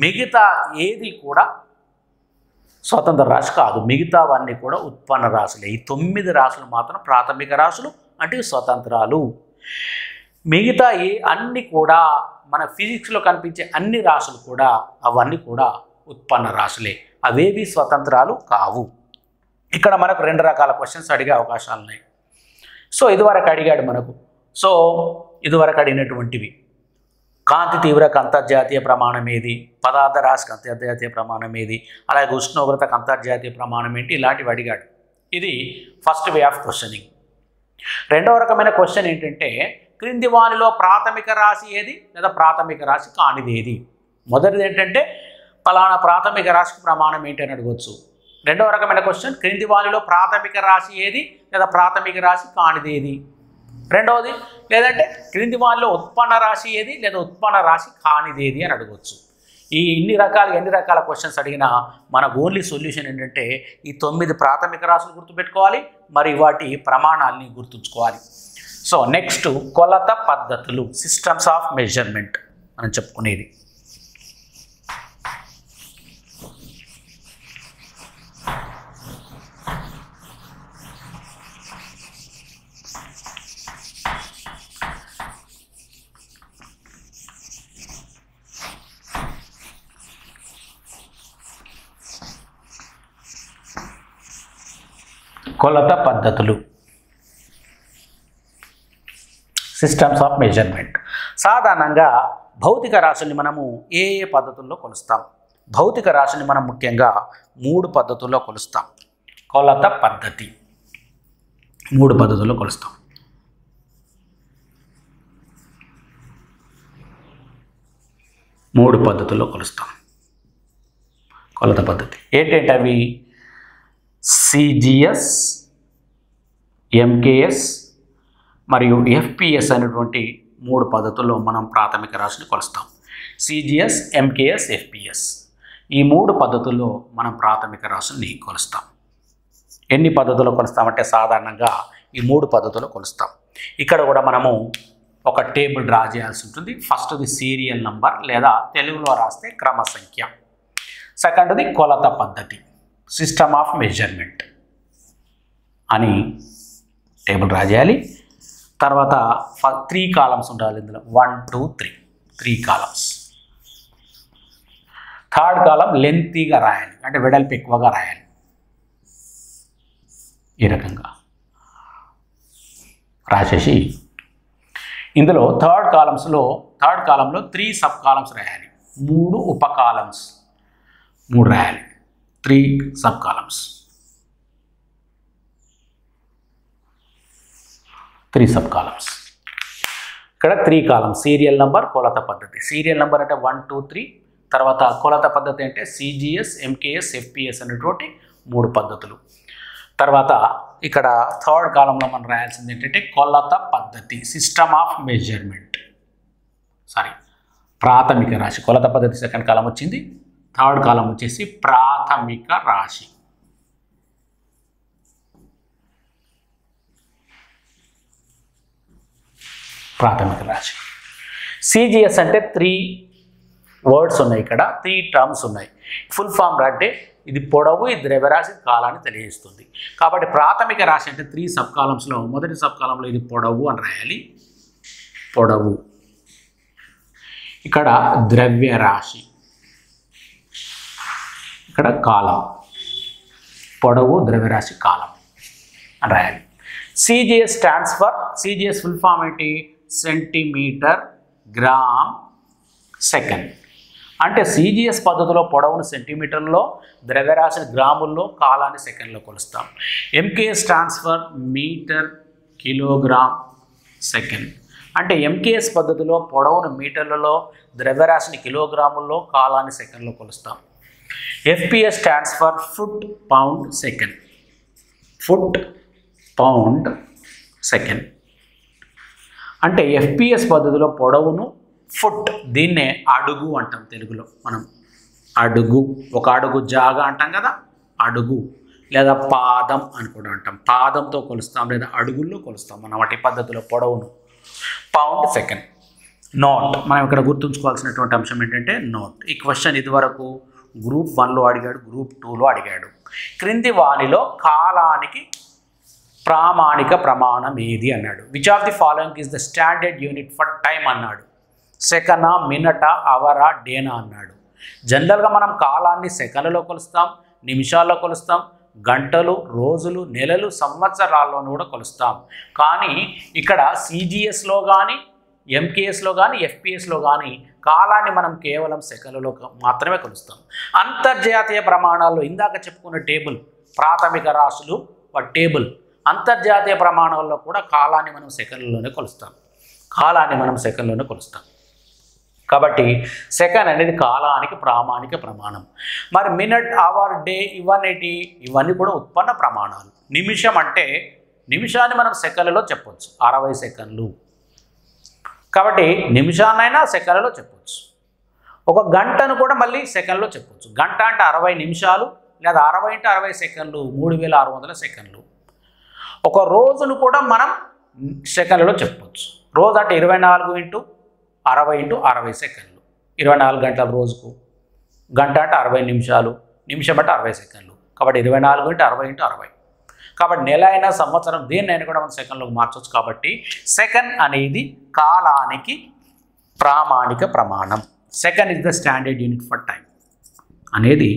మిగతా ఏది కూడా స్వతంత్ర రాశి కాదు. మిగతావన్నీ కూడా ఉత్పన్న రాశులే. ఈ 9 రాశులు మాత్రం ప్రాథమిక రాశులు అంటే స్వతంత్రాలు. మిగతా అన్ని కూడా మన ఫిజిక్స్లో కనిపించే అన్ని రాశులు కూడా అవన్నీ కూడా ఉత్పన్న రాశులే. అవేవి స్వతంత్రాలు కావు. ఇక్కడ మనకు 2 రకాల క్వశ్చన్స్ అడిగే అవకాశాలు ఉన్నాయి. సో ఇదివరకు అడిగాడు మనకు. సో ఇదివరకు అడిగినటువంటివి కాంతి తీవ్రక అంతర్జాతీయ ప్రమాణం ఏది, పదార్థ రాశికి అంతర్జాతీయ ప్రమాణం ఏది, అలాగే ఉష్ణోగ్రతకు అంతర్జాతీయ ప్రమాణం ఏంటి, ఇలాంటివి అడిగాడు. ఇది ఫస్ట్ వే ఆఫ్ క్వశ్చనింగ్. రెండవ రకమైన క్వశ్చన్ ఏంటంటే క్రింది వానిలో ప్రాథమిక రాశి ఏది లేదా ప్రాథమిక రాశి కానిది ఏది. మొదటిది ఏంటంటే ఫలానా ప్రాథమిక రాశికి ప్రమాణం ఏంటి అని అడగవచ్చు. రెండవ రకమైన క్వశ్చన్ క్రింది వానిలో ప్రాథమిక రాశి ఏది లేదా ప్రాథమిక రాశి కానిది ఏది. రెండవది లేదంటే క్రింది వానిలో ఉత్పన్న రాశి ఏది లేదా ఉత్పన్న రాశి కానిది ఏది అని అడగవచ్చు. ఈ ఎన్ని రకాల క్వశ్చన్స్ అడిగినా మన ఓన్లీ సొల్యూషన్ ఏంటంటే ఈ 9 ప్రాథమిక రాశులు గుర్తుపెట్టుకోవాలి, మరి వాటి ప్రమాణాలని గుర్తుంచుకోవాలి. సో నెక్స్ట్ కొలత పద్ధతులు, సిస్టమ్స్ ఆఫ్ మెజర్మెంట్ మనం చెప్పుకునేది. కొలత పద్ధతులు, సిస్టమ్స్ ఆఫ్ మెజర్మెంట్. సాధారణంగా భౌతిక రాశుల్ని మనము ఏ పద్ధతుల్లో కొలుస్తాం? భౌతిక రాశిని మనం ముఖ్యంగా 3 పద్ధతుల్లో కొలుస్తాం. కొలత పద్ధతి 3 పద్ధతుల్లో కొలుస్తాం. కొలత పద్ధతి ఏంటంటే అవి CGS, MKS మరియు FPS అనేటువంటి 3 పద్ధతుల్లో మనం ప్రాథమిక రాశిని కొలుస్తాం. CGS, MKS, FPS ఈ 3 పద్ధతుల్లో మనం ప్రాథమిక రాశిని కొలుస్తాం. ఎన్ని పద్ధతుల్లో కొలుస్తామంటే సాధారణంగా ఈ 3 పద్ధతుల్లో కొలుస్తాం. ఇక్కడ కూడా మనము ఒక టేబుల్ డ్రా చేయాల్సి ఉంటుంది. ఫస్ట్ది సీరియల్ నంబర్ లేదా తెలుగులో రాస్తే క్రమ సంఖ్య. సెకండ్ది కొలత పద్ధతి, సిస్టమ్ ఆఫ్ మెజర్మెంట్ అని టేబుల్ డ్రా చేయాలి. తర్వాత 3 కాలమ్స్ ఉండాలి. ఇందులో 1, 2, 3 కాలమ్స్. థర్డ్ కాలం లెంతీగా రాయాలి, అంటే వెడల్పు ఎక్కువగా రాయాలి. ఈ రకంగా రాసేసి ఇందులో థర్డ్ కాలంలో 3 సబ్ కాలమ్స్ రాయాలి. 3 ఉప కాలమ్స్ 3 రాయాలి. 3 సబ్ కాలమ్స్, 3 సబ్ కాలమ్స్. ఇక్కడ 3 కాలమ్స్ సీరియల్ నంబర్, కొలత పద్ధతి. సీరియల్ నంబర్ అంటే 1, 2, 3. తర్వాత కొలత పద్ధతి అంటే CGS, MKS, FPS అనేటువంటి 3 పద్ధతులు. తర్వాత ఇక్కడ థర్డ్ కాలంలో మనం రాయాల్సింది ఏంటంటే కొలత పద్ధతి, సిస్టమ్ ఆఫ్ మెజర్మెంట్. ప్రాథమిక రాశి. కొలత పద్ధతి సెకండ్ కాలం వచ్చింది. థర్డ్ కాలం వచ్చేసి ప్రాథమిక రాశి. CGS అంటే 3 వర్డ్స్ ఉన్నాయి, ఇక్కడ 3 టర్మ్స్ ఉన్నాయి. ఫుల్ ఫామ్ అంటే ఇది పొడవు, ఇది ద్రవ్యరాశి, కాలాన్ని తెలియజేస్తుంది. కాబట్టి ప్రాథమిక రాశి అంటే 3 సబ్ కాలమ్స్లో మొదటి సబ్ కాలంలో ఇది పొడవు అని రాయాలి. పొడవు. ఇక్కడ ద్రవ్యరాశి, ఇక్కడ కాలం. పొడవు, ద్రవ్యరాశి, కాలం అని రాయాలి. CGS stands for, CGS full form ఏంటి? Centimetre, gram, second. అంటే CGS పద్ధతిలో పొడవును సెంటీమీటర్లో, ద్రవ్యరాశిని గ్రాముల్లో, కాలాన్ని సెకండ్లో కొలుస్తాం. MKS stands for metre, kilogram, second. అంటే MKS పద్ధతిలో పొడవును మీటర్లలో, ద్రవ్యరాశిని కిలోగ్రాముల్లో, కాలాన్ని సెకండ్లో కొలుస్తాం. FPS stands for foot, pound, second. Foot, pound, second. అంటే FPS పద్ధతిలో పొడవును ఫుట్, దీన్నే అడుగు అంటాం తెలుగులో మనం. అడుగు, ఒక అడుగు జాగా అంటాం కదా, అడుగు. లేదా పాదం అని కూడా అంటాం. పాదంతో కొలుస్తాం లేదా అడుగుల్లో కొలుస్తాం మనం వాటి పద్ధతిలో పొడవును. Pound, second. నోట్, మనం ఇక్కడ గుర్తుంచుకోవాల్సినటువంటి అంశం ఏంటంటే నోట్. ఈ క్వశ్చన్ ఇదివరకు గ్రూప్ 1లో అడిగాడు, గ్రూప్ 2లో అడిగాడు. క్రింది వానిలో కాలానికి ప్రామాణిక ప్రమాణం ఏది అన్నాడు. Which of the following is the standard unit for time అన్నాడు. సెకనా, మినట, అవరా, డేనా అన్నాడు. జనరల్గా మనం కాలాన్ని సెకన్లలో కొలుస్తాం, నిమిషాల్లో కొలుస్తాం, గంటలు, రోజులు, నెలలు, సంవత్సరాల్లోనూ కూడా కొలుస్తాం. కానీ ఇక్కడ CGSలో కానీ, MKSలో కానీ, FPSలో కానీ కాలాన్ని మనం కేవలం సెకన్లలో మాత్రమే కొలుస్తాం. అంతర్జాతీయ ప్రమాణాల్లో ఇందాక చెప్పుకున్న టేబుల్, ప్రాథమిక రాశులు టేబుల్, అంతర్జాతీయ ప్రమాణాల్లో కూడా కాలాన్ని మనం సెకన్లలోనే కొలుస్తాం. కాబట్టి సెకండ్ అనేది కాలానికి ప్రామాణిక ప్రమాణం. మరి మినిట్, అవర్, డే ఇవన్నీ కూడా ఉత్పన్న ప్రమాణాలు. నిమిషం అంటే నిమిషాన్ని మనం సెకన్లలో చెప్పొచ్చు, 60 సెకన్లు. కాబట్టి నిమిషాన్నైనా సెకన్లలో చెప్పొచ్చు. ఒక గంటను కూడా మళ్ళీ సెకన్లో చెప్పొచ్చు. గంట అంటే 60 నిమిషాలు లేదా 60 × 60 సెకన్లు, 3600 సెకన్లు. ఒక రోజును కూడా మనం సెకన్లలో చెప్పొచ్చు. రోజు అంటే 24 × 60 × 60 సెకన్లు, 24 గంటల రోజుకు. గంట అంటే 60 నిమిషాలు, నిమిషం అంటే 60 సెకన్లు. కాబట్టి 24 × 60 × 60. కాబట్టి నెల అయినా, సంవత్సరం, దేన్నైనా కూడా మనం సెకన్లోకి మార్చవచ్చు. కాబట్టి సెకండ్ అనేది కాలానికి ప్రామాణిక ప్రమాణం. Second is the standard unit for time అనేది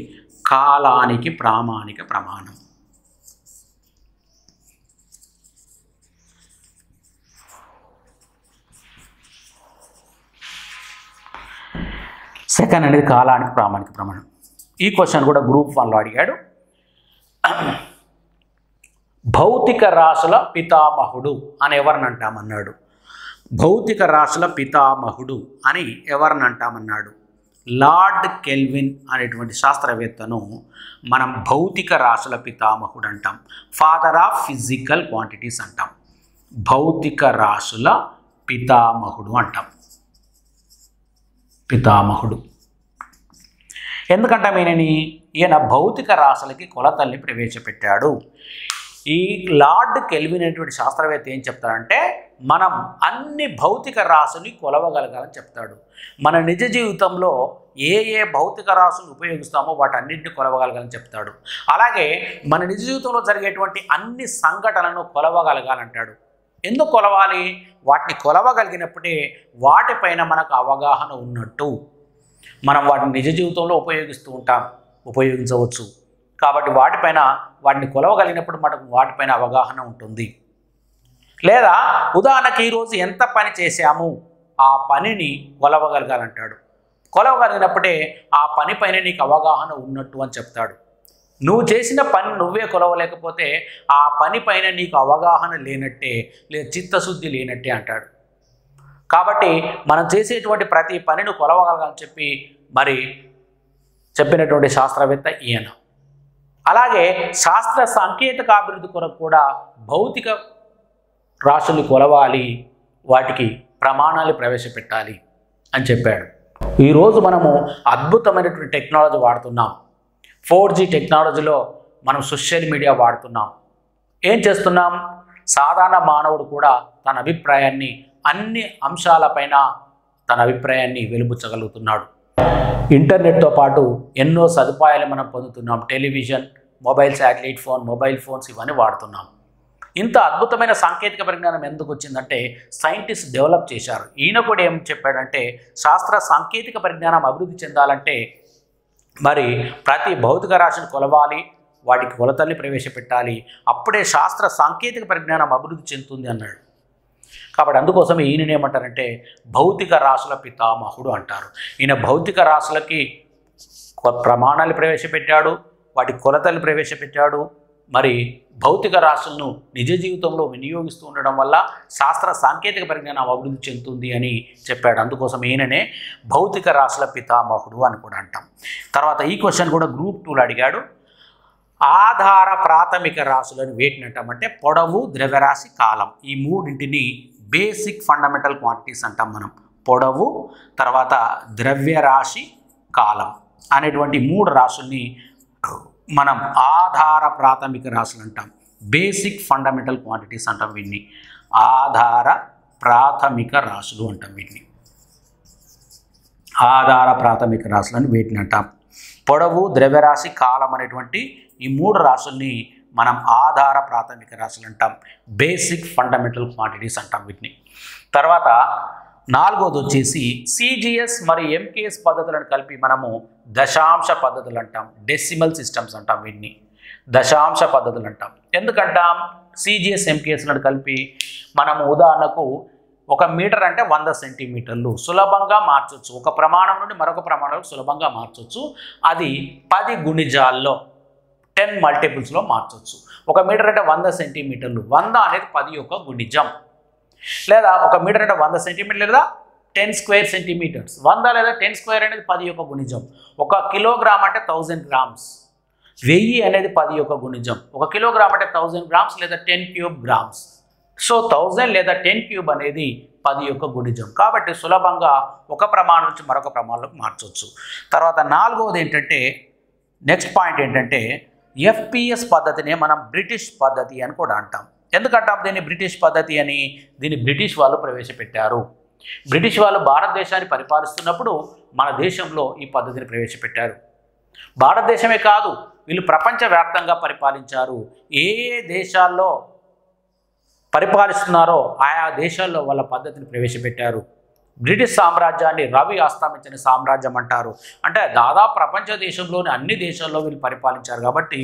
కాలానికి ప్రామాణిక ప్రమాణం. సెకండ్ అనేది కాలానికి ప్రామాణిక ప్రమాణం. ఈ క్వశ్చన్ కూడా గ్రూప్ 1లో అడిగాడు. భౌతిక రాశుల పితామహుడు అని ఎవరిని అంటామన్నాడు. భౌతిక రాశుల పితామహుడు అని ఎవరిని అంటామన్నాడు. లార్డ్ కెల్విన్ అనేటువంటి శాస్త్రవేత్తను మనం భౌతిక రాశుల పితామహుడు అంటాం. ఫాదర్ ఆఫ్ ఫిజికల్ క్వాంటిటీస్ అంటాం. భౌతిక రాశుల పితామహుడు అంటాం. పితామహుడు ఎందుకంటే ఈయన భౌతిక రాశులకి కొలతల్ని ప్రవేశపెట్టాడు. ఈ లార్డ్ కెల్విన్ అనేటువంటి శాస్త్రవేత్త ఏం చెప్తాడంటే మనం అన్ని భౌతిక రాశుల్ని కొలవగలగాలని చెప్తాడు. మన నిజ జీవితంలో ఏ ఏ భౌతిక రాశులు ఉపయోగిస్తామో వాటన్నింటిని కొలవగలగాలని చెప్తాడు. అలాగే మన నిజ జీవితంలో జరిగేటువంటి అన్ని సంఘటనలను కొలవగలగాలంటాడు. ఎందుకు కొలవాలి? వాటిని కొలవగలిగినప్పుడే వాటిపైన మనకు అవగాహన ఉన్నట్టు. మనం వాటిని నిజ జీవితంలో ఉపయోగించవచ్చు. కాబట్టి వాటిని కొలవగలిగినప్పుడు మనకు వాటిపైన అవగాహన ఉంటుంది. లేదా ఉదాహరణకి ఈరోజు ఎంత పని చేశాము ఆ పనిని కొలవగలగాలంటాడు. కొలవగలిగినప్పుడే ఆ పనిపైన నీకు అవగాహన ఉన్నట్టు అని చెప్తాడు. నువ్వు చేసిన పని నువ్వే కొలవలేకపోతే ఆ పనిపైన నీకు అవగాహన లేనట్టే, లేదా చిత్తశుద్ధి లేనట్టే అంటాడు. కాబట్టి మనం చేసేటువంటి ప్రతి పనిని కొలవగలగాలని చెప్పి చెప్పినటువంటి శాస్త్రవేత్త ఈయన. అలాగే శాస్త్ర సాంకేతిక అభివృద్ధి కొరకు కూడా భౌతిక రాశులు కొలవాలి, వాటికి ప్రమాణాలు ప్రవేశపెట్టాలి అని చెప్పాడు. ఈరోజు మనము అద్భుతమైనటువంటి టెక్నాలజీ వాడుతున్నాం. 4G టెక్నాలజీలో మనం సోషల్ మీడియా వాడుతున్నాం. ఏం చేస్తున్నాం? సాధారణ మానవుడు కూడా తన అభిప్రాయాన్ని అన్ని అంశాలపైన తన అభిప్రాయాన్ని వెలుబుచ్చగలుగుతున్నాడు. ఇంటర్నెట్తో పాటు ఎన్నో సదుపాయాలు మనం పొందుతున్నాం. Television, mobile, satellite phone, mobile phones ఇవన్నీ వాడుతున్నాం. ఇంత అద్భుతమైన సాంకేతిక పరిజ్ఞానం ఎందుకు వచ్చిందంటే సైంటిస్ట్ డెవలప్ చేశారు. ఈయన కూడా ఏం చెప్పాడంటే శాస్త్ర సాంకేతిక పరిజ్ఞానం అభివృద్ధి చెందాలంటే ప్రతి భౌతిక రాశిని కొలవాలి, వాటికి కొలతల్ని ప్రవేశపెట్టాలి, అప్పుడే శాస్త్ర సాంకేతిక పరిజ్ఞానం అభివృద్ధి చెందుతుంది అన్నాడు. కాబట్టి అందుకోసం ఈయననేమంటారంటే భౌతిక రాశుల పితామహుడు అంటారు. ఈయన భౌతిక రాశులకి ప్రమాణాలు ప్రవేశపెట్టాడు, వాటి కొలతలు ప్రవేశపెట్టాడు. భౌతిక రాశులను నిజ జీవితంలో వినియోగిస్తూ ఉండడం వల్ల శాస్త్ర సాంకేతిక పరిజ్ఞానం అభివృద్ధి చెందుతుంది అని చెప్పాడు. అందుకోసం ఈయననే భౌతిక రాశుల పితామహుడు అని కూడా అంటాం. తర్వాత ఈ క్వశ్చన్ కూడా గ్రూప్ 2లో అడిగాడు. ఆధార ప్రాథమిక రాశులను వేటిని అంటామంటే పొడవు, ద్రవ్యరాశి, కాలం. ఈ మూడింటిని బేసిక్ ఫండమెంటల్ క్వాంటిటీస్ అంటాం మనం. పొడవు, తర్వాత ద్రవ్యరాశి, కాలం అనేటువంటి 3 రాశుల్ని మనం ఆధార ప్రాథమిక రాశులు అంటాం. బేసిక్ ఫండమెంటల్ క్వాంటిటీస్ అంటాం వీటిని. ఆధార ప్రాథమిక రాశులు అంటాం వీటిని. ఆధార ప్రాథమిక రాశులను వీటిని అంటాం. పొడవు, ద్రవ్యరాశి, కాలం అనేటువంటి ఈ 3 రాశుల్ని మనం ఆధార ప్రాథమిక రాశులు అంటాం. బేసిక్ ఫండమెంటల్ క్వాంటిటీస్ అంటాం వీటిని. తర్వాత 4వది వచ్చేసి సిజిఎస్ మరియు ఎంకేఎస్ పద్ధతులను కలిపి మనము దశాంశ పద్ధతులు అంటాం. డెసిమల్ సిస్టమ్స్ అంటాం వీటిని. దశాంశ పద్ధతులు అంటాం. ఎందుకంటాం? సిజిఎస్, ఎంకేఎస్లను కలిపి మనము ఉదాహరణకు 1 మీటర్ అంటే 100 సెంటీమీటర్లు సులభంగా మార్చవచ్చు. ఒక ప్రమాణం నుండి మరొక ప్రమాణాలకు సులభంగా మార్చవచ్చు. అది 10 గుణిజాల్లో 10 మల్టిపుల్స్లో మార్చవచ్చు. 1 మీటర్ అంటే 100 సెంటీమీటర్లు. 100 అనేది 10 యొక్క గుణిజం. లేదా 1 మీటర్ అంటే 100 సెంటీమీటర్లు లేదా 10 స్క్వేర్ సెంటీమీటర్స్. 100 లేదా 10 స్క్వేర్ అనేది 10 యొక్క గుణిజం. 1 కిలోగ్రామ్ అంటే 1000 గ్రామ్స్. 1000 అనేది 10 యొక్క గుణిజం. 1 కిలోగ్రామ్ అంటే 1000 గ్రామ్స్ లేదా 10 క్యూబ్ గ్రామ్స్. సో 1000 లేదా 10 క్యూబ్ అనేది 10 యొక్క గుణిజం. కాబట్టి సులభంగా ఒక ప్రమాణం నుంచి మరొక ప్రమాణంలోకి మార్చవచ్చు. తర్వాత 4వది ఏంటంటే నెక్స్ట్ పాయింట్ ఏంటంటే ఎఫ్పిఎస్ పద్ధతినే మనం బ్రిటిష్ పద్ధతి అని కూడా అంటాం. ఎందుకంటాం దీన్ని బ్రిటిష్ పద్ధతి అని? దీన్ని బ్రిటిష్ వాళ్ళు ప్రవేశపెట్టారు. బ్రిటిష్ వాళ్ళు భారతదేశాన్ని పరిపాలిస్తున్నప్పుడు మన దేశంలో ఈ పద్ధతిని ప్రవేశపెట్టారు. భారతదేశమే కాదు, వీళ్ళు ప్రపంచవ్యాప్తంగా పరిపాలించారు. ఏ ఏ దేశాల్లో పరిపాలిస్తున్నారో ఆయా దేశాల్లో వాళ్ళ పద్ధతిని ప్రవేశపెట్టారు. బ్రిటిష్ సామ్రాజ్యాన్ని రవి అస్తమించిన సామ్రాజ్యం అంటారు. అంటే దాదాపు ప్రపంచ దేశంలోని అన్ని దేశాల్లో వీళ్ళు పరిపాలించారు కాబట్టి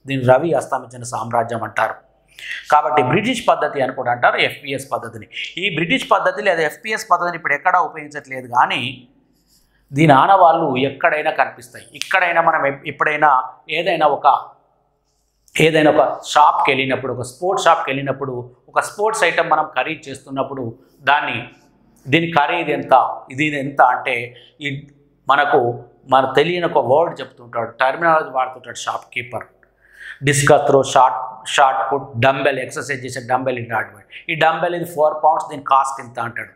దీన్ని రవి అస్తమించిన సామ్రాజ్యం అంటారు. కాబట్టి బ్రిటిష్ పద్ధతి అని కూడా అంటారు ఎఫ్పిఎస్ పద్ధతిని. ఈ బ్రిటిష్ పద్ధతి లేదా ఎఫ్పిఎస్ పద్ధతిని ఇప్పుడు ఎక్కడా ఉపయోగించట్లేదు, కానీ దీని ఆనవాళ్ళు ఎక్కడైనా కనిపిస్తాయి. ఇక్కడైనా మనం ఎప్పుడైనా ఏదైనా ఒక షాప్కి వెళ్ళినప్పుడు, ఒక స్పోర్ట్స్ షాప్కి వెళ్ళినప్పుడు, ఒక స్పోర్ట్స్ ఐటమ్ మనం ఖరీదు చేస్తున్నప్పుడు దీని ఖరీదు ఎంత, ఇది ఎంత అంటే మన తెలియని ఒక వర్డ్ చెప్తుంటాడు, టర్మినాలజీ వాడుతుంటాడు shopkeeper. Discus throw, shot put, dumbbell, exercise చేసే డంబెల్ ఇట్లాంటివి. ఈ డంబెల్ ఇది 4 pounds, దీని కాస్ట్ ఇంత అంటాడు.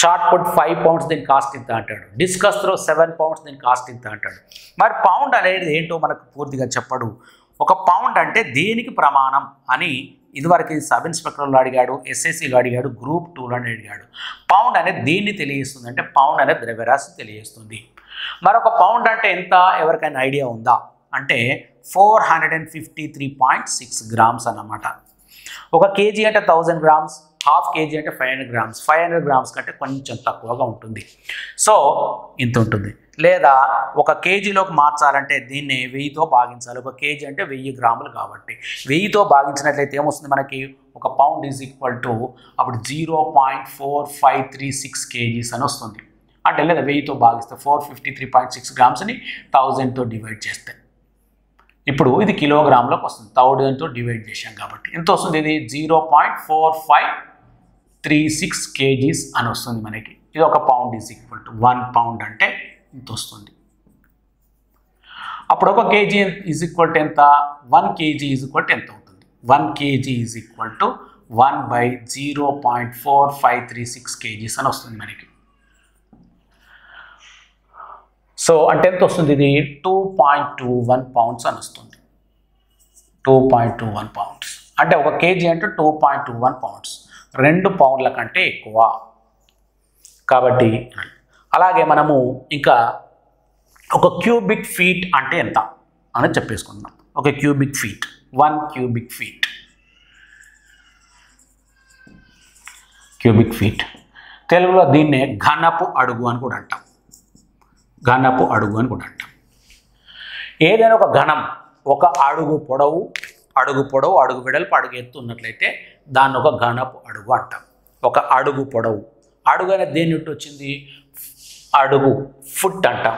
షార్ట్ పుట్ 5 pounds, దీని కాస్ట్ ఇంత అంటాడు. డిస్కస్ త్రో 7 pounds, దీని కాస్ట్ ఇంత అంటాడు. మరి పౌండ్ అనేది ఏంటో మనకు పూర్తిగా చెప్పడు. ఒక పౌండ్ అంటే దేనికి ప్రమాణం అని ఇదివరకు సబ్ ఇన్స్పెక్టర్లో అడిగాడు, ఎస్ఎస్సీలో అడిగాడు, గ్రూప్ 2లో అడిగాడు. పౌండ్ అనేది దేన్ని తెలియజేస్తుంది అంటే పౌండ్ అనేది ద్రవ్యరాశి తెలియజేస్తుంది. మరొక పౌండ్ అంటే ఎంత, ఎవరికైనా ఐడియా ఉందా అంటే 453.6 grams అన్నమాట. ఒక కేజీ అంటే 1000 grams, హాఫ్ కేజీ అంటే 500 grams. 500 grams కంటే కొంచెం తక్కువగా ఉంటుంది. సో ఇంత ఉంటుంది. లేదా ఒక కేజీలోకి మార్చాలంటే దీన్ని 1000తో భాగించాలి. ఒక కేజీ అంటే 1000 grams కాబట్టి 1000తో భాగించినట్లయితే ఏమొస్తుంది మనకి, ఒక పౌండ్ ఈజ్ ఈక్వల్ టు అప్పుడు 0.4536 kgs అని వస్తుంది. అంటే లేదా 1000తో భాగిస్తే 453.6 gramsని 1000తో డివైడ్ చేస్తే ఇప్పుడు ఇది కిలోగ్రామ్లోకి వస్తుంది. 1000తో డివైడ్ చేశాం కాబట్టి ఎంత వస్తుంది, ఇది 0.4536 kgs అని వస్తుంది మనకి. ఇది ఒక pound is equal to 1 pound అంటే ఇంత వస్తుంది. అప్పుడు ఒక కేజీ ఈజ్ ఈక్వల్ టు ఎంత, 1 kg ఈజ్ ఈక్వల్ టు ఎంత అవుతుంది, 1 kg is equal to 1/0.4536 kgs అని వస్తుంది మనకి. సో అంటే ఎంత వస్తుంది, ఇది 2.21 pounds అని వస్తుంది. 2.21 pounds అంటే ఒక కేజీ అంటే 2.21 pounds, 2 పౌండ్ల కంటే ఎక్కువ కాబట్టి. అలాగే మనము ఇంకా ఒక క్యూబిక్ ఫీట్ అంటే ఎంత అని చెప్పేసుకుందాం. ఒక cubic feet, 1 cubic feet. Cubic feet తెలుగులో దీన్నే ఘనపు అడుగు అని కూడా అంటాం. ఘనపు అడుగు అని కూడా అంటాం. ఏదైనా ఒక ఘనం ఒక అడుగు పొడవు, అడుగు వెడల్పు, అడుగు ఎత్తు ఉన్నట్లయితే దాన్ని ఒక ఘనపు అడుగు అంటాం. ఒక అడుగు పొడవు, అడుగు అనేది దేని నుండి వచ్చింది, అడుగు ఫుట్ అంటాం.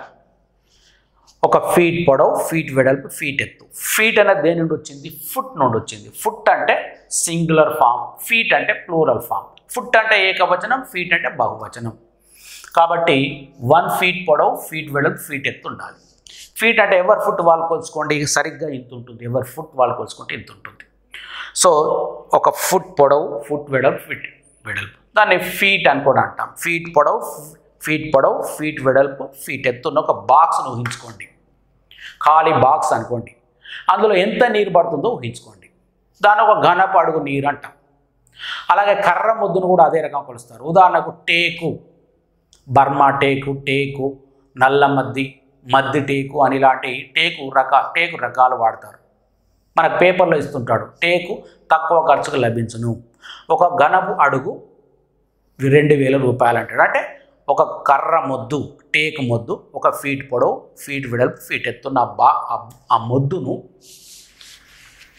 ఒక ఫీట్ పొడవు, ఫీట్ వెడల్పు, ఫీట్ ఎత్తు. ఫీట్ అనేది దేని నుండి వచ్చింది, ఫుట్ నుండి వచ్చింది. ఫుట్ అంటే సింగులర్ ఫామ్, ఫీట్ అంటే ప్లూరల్ ఫామ్. ఫుట్ అంటే ఏకవచనం, ఫీట్ అంటే బహువచనం. కాబట్టి 1 feet పొడవు, ఫీట్ వెడల్పు, ఫీట్ ఎత్తు ఉండాలి. ఫీట్ అంటే ఎవరి ఫుట్ వాళ్ళు కొలుచుకోండి, సరిగ్గా ఇంత ఉంటుంది. ఎవరి ఫుట్ వాళ్ళు కొలుచుకుంటే ఇంత ఉంటుంది. సో ఒక ఫుట్ పొడవు, ఫుట్ వెడల్పు, ఫీట్ వెడల్పు, దాన్ని ఫీట్ అని కూడా అంటాం. ఫీట్ పొడవు, ఫీట్ వెడల్పు, ఫీట్ ఎత్తున్న ఒక బాక్స్ను ఊహించుకోండి. ఖాళీ బాక్స్ అనుకోండి. అందులో ఎంత నీరు పడుతుందో ఊహించుకోండి. దాన్ని ఒక ఘనపు అడుగు నీరు అంటాం. అలాగే కర్ర ముద్దును కూడా అదే రకంగా కొలుస్తారు. ఉదాహరణకు టేకు, బర్మా టేకు, నల్ల మద్ది టేకు అని ఇలాంటి టేకు రకాలు వాడతారు. మనకు పేపర్లో ఇస్తుంటాడు, టేకు తక్కువ ఖర్చుకు లభించును. ఒక ఘనపు అడుగు 2000 రూపాయలు అంటాడు. అంటే ఒక కర్ర మొద్దు, టేకు మొద్దు, 1 feet పొడవు, ఫీట్ వెడల్పు, ఫీట్ ఎత్తున్న ఆ మొద్దును,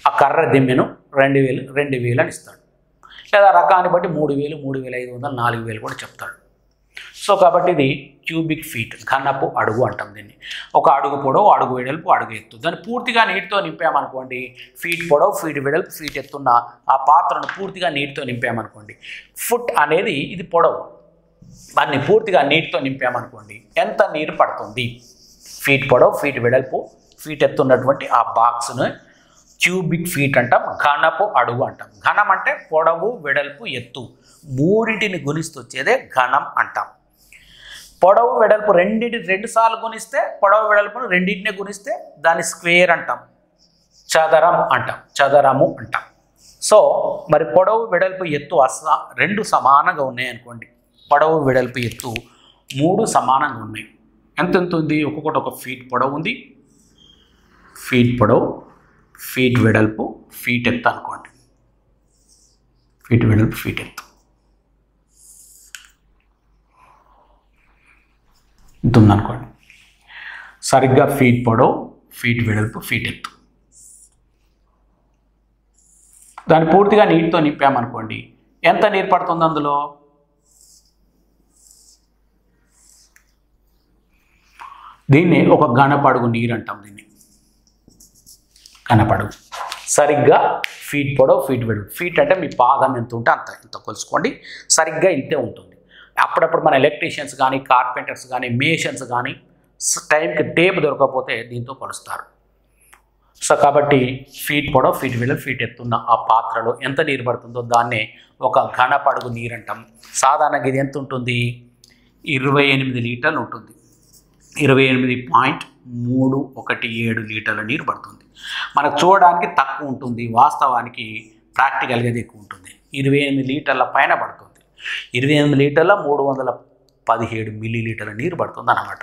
ఆ కర్ర దిమ్మెను 2000 అని ఇస్తాడు. లేదా రకాన్ని బట్టి 3000, 3500, 4000 కూడా చెప్తాడు. సో కాబట్టి ఇది క్యూబిక్ ఫీట్, ఘనపు అడుగు అంటాం దీన్ని. ఒక అడుగు పొడవు, అడుగు వెడల్పు, అడుగు ఎత్తు. దాన్ని పూర్తిగా నీటితో నింపామనుకోండి, ఫీట్ పొడవు, ఫీట్ వెడల్పు, ఫీట్ ఎత్తున్న ఆ పాత్రను పూర్తిగా నీటితో నింపామనుకోండి. ఫుట్ అనేది ఇది పొడవు, దాన్ని పూర్తిగా నీటితో నింపామనుకోండి ఎంత నీరు పడుతుంది. ఫీట్ పొడవు, ఫీట్ వెడల్పు, ఫీట్ ఎత్తున్నటువంటి ఆ బాక్స్ను క్యూబిక్ ఫీట్ అంటాం, ఘనపు అడుగు అంటాం. ఘనం అంటే పొడవు, వెడల్పు, ఎత్తు మూడింటిని గుణిస్తూ వచ్చేదే ఘనం అంటాం. పొడవు వెడల్పు రెండు సార్లు గుణిస్తే, పొడవు వెడల్పును రెండింటిని గుణిస్తే దాన్ని స్క్వేర్ అంటాం, చదరము అంటాం. సో మరి పొడవు వెడల్పు ఎత్తు 2 సమానంగా ఉన్నాయి అనుకోండి. పొడవు వెడల్పు ఎత్తు 3 సమానంగా ఉన్నాయి. ఎంత ఉంది, ఒక్కొక్కటి 1 feet పొడవు ఉంది, ఫీట్ పొడవు, ఫీట్ వెడల్పు, ఫీట్ ఎత్తు అనుకోండి. ఫీట్ వెడల్పు, ఫీట్ ఎత్తు ఇంత ఉందనుకోండి. సరిగ్గా ఫీట్ పొడవు, ఫీట్ వెడల్పు, ఫీట్ ఎత్తు. దాన్ని పూర్తిగా నీటితో నింపామనుకోండి, ఎంత నీరు పడుతుంది అందులో, దీన్ని ఒక ఘనపడుగు నీరు అంటాం. దీన్ని ఘనపడుగు. సరిగ్గా ఫీట్ పొడవు, ఫీట్ వెడల్పు. ఫీట్ అంటే మీ పాదం ఎంత ఉంటే ఇంత కొలుసుకోండి. సరిగ్గా ఇంతే ఉంటుంది. అప్పుడప్పుడు మన ఎలక్ట్రీషియన్స్ కానీ, కార్పెంటర్స్ కానీ, మేషన్స్ కానీ టైంకి టేప్ దొరకకపోతే దీంతో కొలుస్తారు. సో కాబట్టి ఫీట్ పొడవు, ఫీట్ వెడల్పు, ఫీట్ ఎత్తున్న ఆ పాత్రలో ఎంత నీరు పడుతుందో దాన్నే ఒక ఘనపడుగు నీరు అంటాం. సాధారణంగా ఇది ఎంత ఉంటుంది? 28 లీటర్లు ఉంటుంది. 28.317 లీటర్ల నీరు పడుతుంది. మనకు చూడడానికి తక్కువ ఉంటుంది, వాస్తవానికి ప్రాక్టికల్గా ఎక్కువ ఉంటుంది. 28 లీటర్ల పైన పడుతుంది. 28 లీటర్ల 317 మిల్లీలీటర్ల నీరు పడుతుంది అన్నమాట.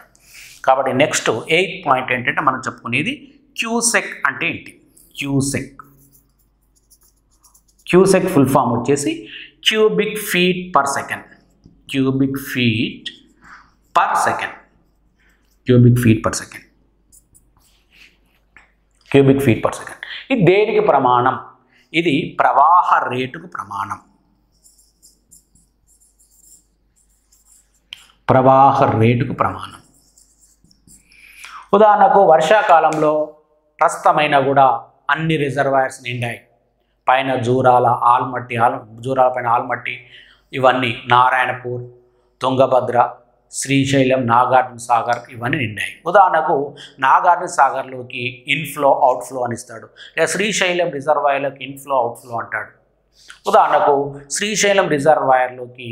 కాబట్టి నెక్స్ట్ 8th పాయింట్ ఏంటంటే మనం చెప్పుకునేది క్యూసెక్ అంటే ఏంటి? క్యూసెక్ ఫుల్ ఫామ్ వచ్చేసి cubic feet per second. Cubic feet per second. ఇది దేనికి ప్రమాణం? ఇది ప్రవాహ రేటుకు ప్రమాణం. ఉదాహరణకు వర్షాకాలంలో ప్రస్తుతమైన కూడా అన్ని రిజర్వాయర్స్ నిండాయి. పైన జూరాల పైన ఆల్మట్టి, ఇవన్నీ నారాయణపూర్, తుంగభద్ర, శ్రీశైలం, నాగార్జున సాగర్ ఇవన్నీ నిండాయి. ఉదాహరణకు నాగార్జున సాగర్లోకి ఇన్ఫ్లో అవుట్ఫ్లో అని ఇస్తాడు, లేదా శ్రీశైలం రిజర్వాయర్లోకి ఇన్ఫ్లో అవుట్ఫ్లో అంటాడు. ఉదాహరణకు శ్రీశైలం రిజర్వాయర్లోకి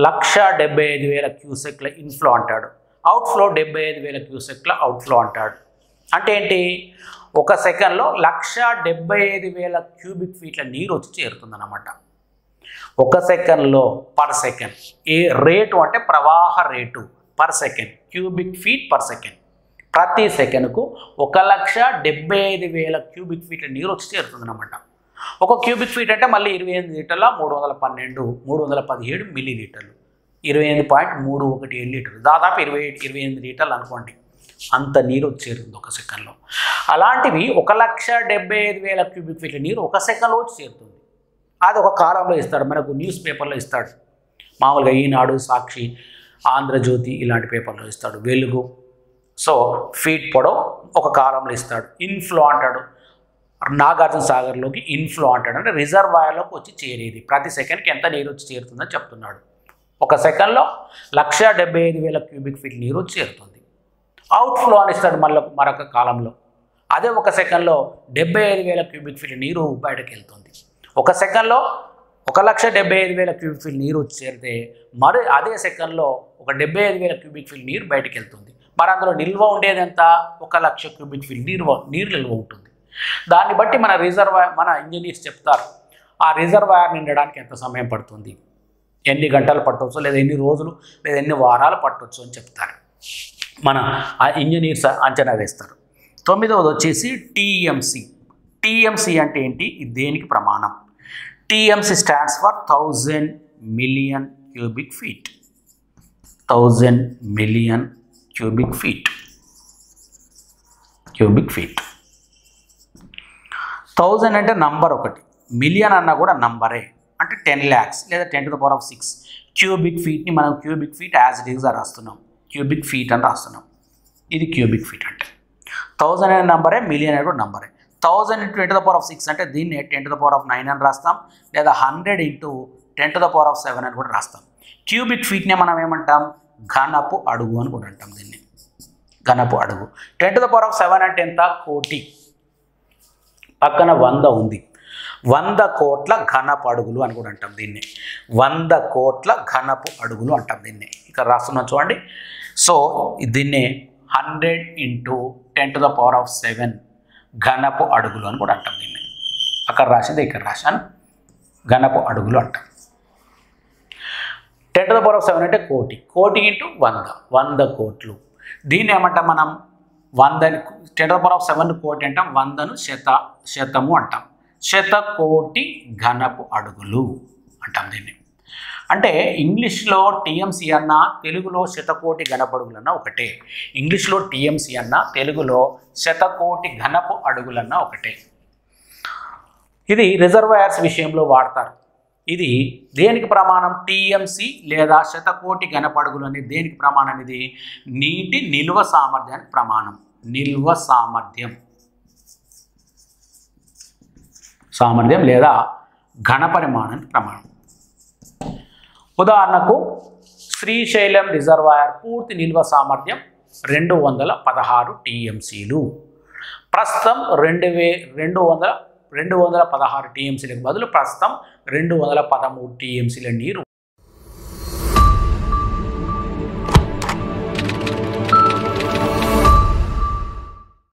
1,75,000 క్యూసెక్ల ఇన్ఫ్లో అంటాడు, అవుట్ఫ్లో 75,000 క్యూసెక్ల అవుట్ఫ్లో అంటాడు. అంటే ఏంటి? ఒక సెకండ్లో 1,75,000 క్యూబిక్ ఫీట్ల నీరు వచ్చి చేరుతుందన్నమాట. ఒక సెకండ్లో పర్ సెకండ్. ఏ రేటు అంటే ప్రవాహ rate per second, cubic feet per second. ప్రతి సెకండ్కు 1,75,000 క్యూబిక్ ఫీట్ల నీరు వచ్చి చేరుతుందన్నమాట. ఒక క్యూబిక్ ఫీట్ అంటే మళ్ళీ 28 లీటర్ల 317 మిల్లీలీటర్లు, 28.317 లీటర్లు, దాదాపు 28 లీటర్లు అనుకోండి. అంత నీరు వచ్చేరుతుంది ఒక సెకండ్లో. అలాంటివి 1,75,000 క్యూబిక్ ఫీట్ల నీరు ఒక సెకండ్లో వచ్చి చేరుతుంది. అది ఒక కాలంలో ఇస్తాడు, మనకు న్యూస్ పేపర్లో ఇస్తాడు. మామూలుగా ఈనాడు, సాక్షి, ఆంధ్రజ్యోతి ఇలాంటి పేపర్లో ఇస్తాడు. వెలుగు. సో ఫీట్ పొడవు ఒక కాలంలో ఇస్తాడు. ఇన్ఫ్లో అంటాడు, నాగార్జున సాగర్లోకి ఇన్ఫ్లో అంటాడు, అంటే రిజర్వాయర్లోకి వచ్చి చేరేది. ప్రతి సెకండ్కి ఎంత నీరు వచ్చి చేరుతుందని చెప్తున్నాడు. ఒక సెకండ్లో 1,75,000 క్యూబిక్ ఫీట్ నీరు వచ్చి చేరుతుంది. అవుట్ఫ్లో అని ఇస్తాడు మరొక కాలంలో. అదే ఒక సెకండ్లో 75,000 క్యూబిక్ ఫీట్ నీరు బయటకు వెళ్తుంది. ఒక సెకండ్లో 1,75,000 క్యూబిక్ ఫీట్ నీరు వచ్చి చేరితే మరి అదే సెకండ్లో ఒక 75,000 క్యూబిక్ ఫీట్ నీరు బయటకు వెళ్తుంది. మరి అందులో నిల్వ ఉండేది ఎంత? 1,00,000 క్యూబిక్ ఫీట్ నీరు నిల్వ ఉంటుంది. దాన్ని బట్టి మన ఇంజనీర్స్ చెప్తారు ఆ రిజర్వాయర్ నిండడానికి ఎంత సమయం పడుతుంది, ఎన్ని గంటలు పట్టవచ్చు, లేదా ఎన్ని రోజులు, లేదా ఎన్ని వారాలు పట్టవచ్చు అని చెప్తారు. మన ఆ ఇంజనీర్స్ అంచనా వేస్తారు. 9వది వచ్చేసి టీఎంసీ. టీఎంసీ అంటే ఏంటి? ఇది దేనికి ప్రమాణం? TMC stands for 1000 million cubic feet. 1000 million cubic feet. 1000 అంటే నంబర్ ఒకటి, మిలియన్ అన్న కూడా నంబరే, అంటే 10 lakhs లేదా 10⁶. క్యూబిక్ ఫీట్ని మనం క్యూబిక్ ఫీట్ యాజ్ ఇట్ ఈజ్గా రాస్తున్నాం, క్యూబిక్ ఫీట్ అని రాస్తున్నాం. ఇది క్యూబిక్ ఫీట్ అంటే 1000 అనే నంబరే, మిలియన్ అనే కూడా నంబరే. 1000 × 10⁶ అంటే దీన్ని 10⁹ అని రాస్తాం, లేదా 100 × 10�7 అని కూడా రాస్తాం. క్యూబిక్ ఫీట్నే మనం ఏమంటాం? ఘనపు అడుగు అని కూడా అంటాం. దీన్ని ఘనపు అడుగు. 10�7 అంటే ఎంత? కోటి. పక్కన 100 ఉంది. 100 కోట్ల ఘనపు అడుగులు అని కూడా అంటాం దీన్ని. 100 కోట్ల ఘనపు అడుగులు అంటాం దీన్ని. ఇక్కడ రాస్తున్నాం చూడండి. సో దీన్ని 100 × 10�7 ఘనపు అడుగులు అని కూడా అంటాం దీన్ని. అక్కడ రాసింది ఇక్కడ రాశాను, ఘనపు అడుగులు అంటాం. 10�7 అంటే కోటి. కోటి × 100 కోట్లు. దీన్ని ఏమంటాం మనం? 100 10�7 కోటి అంటాం, 100ను శతము అంటాం. శతకోటి ఘనపు అడుగులు అంటాం దీన్ని. అంటే ఇంగ్లీష్లో టీఎంసీ అన్న, తెలుగులో శతకోటి ఘనపు అడుగులన్నా ఒకటే. ఇంగ్లీష్లో టీఎంసీ అన్న, తెలుగులో శతకోటి ఘనపు అడుగులన్నా ఒకటే. ఇది రిజర్వాయర్స్ విషయంలో వాడతారు. ఇది దేనికి ప్రమాణం? టీఎంసీ లేదా శతకోటి ఘనపడుగులు అనేది దేనికి ప్రమాణం? ఇది నీటి నిల్వ సామర్థ్యానికి ప్రమాణం. నిల్వ సామర్థ్యం లేదా ఘన పరిమాణానికి ప్రమాణం. ఉదాహరణకు శ్రీశైలం రిజర్వాయర్ పూర్తి నిల్వ సామర్థ్యం 216 టీఎంసీలు. ప్రస్తుతం 216 టీఎంసీలకు బదులు ప్రస్తుతం 213 టీఎంసీల నీరు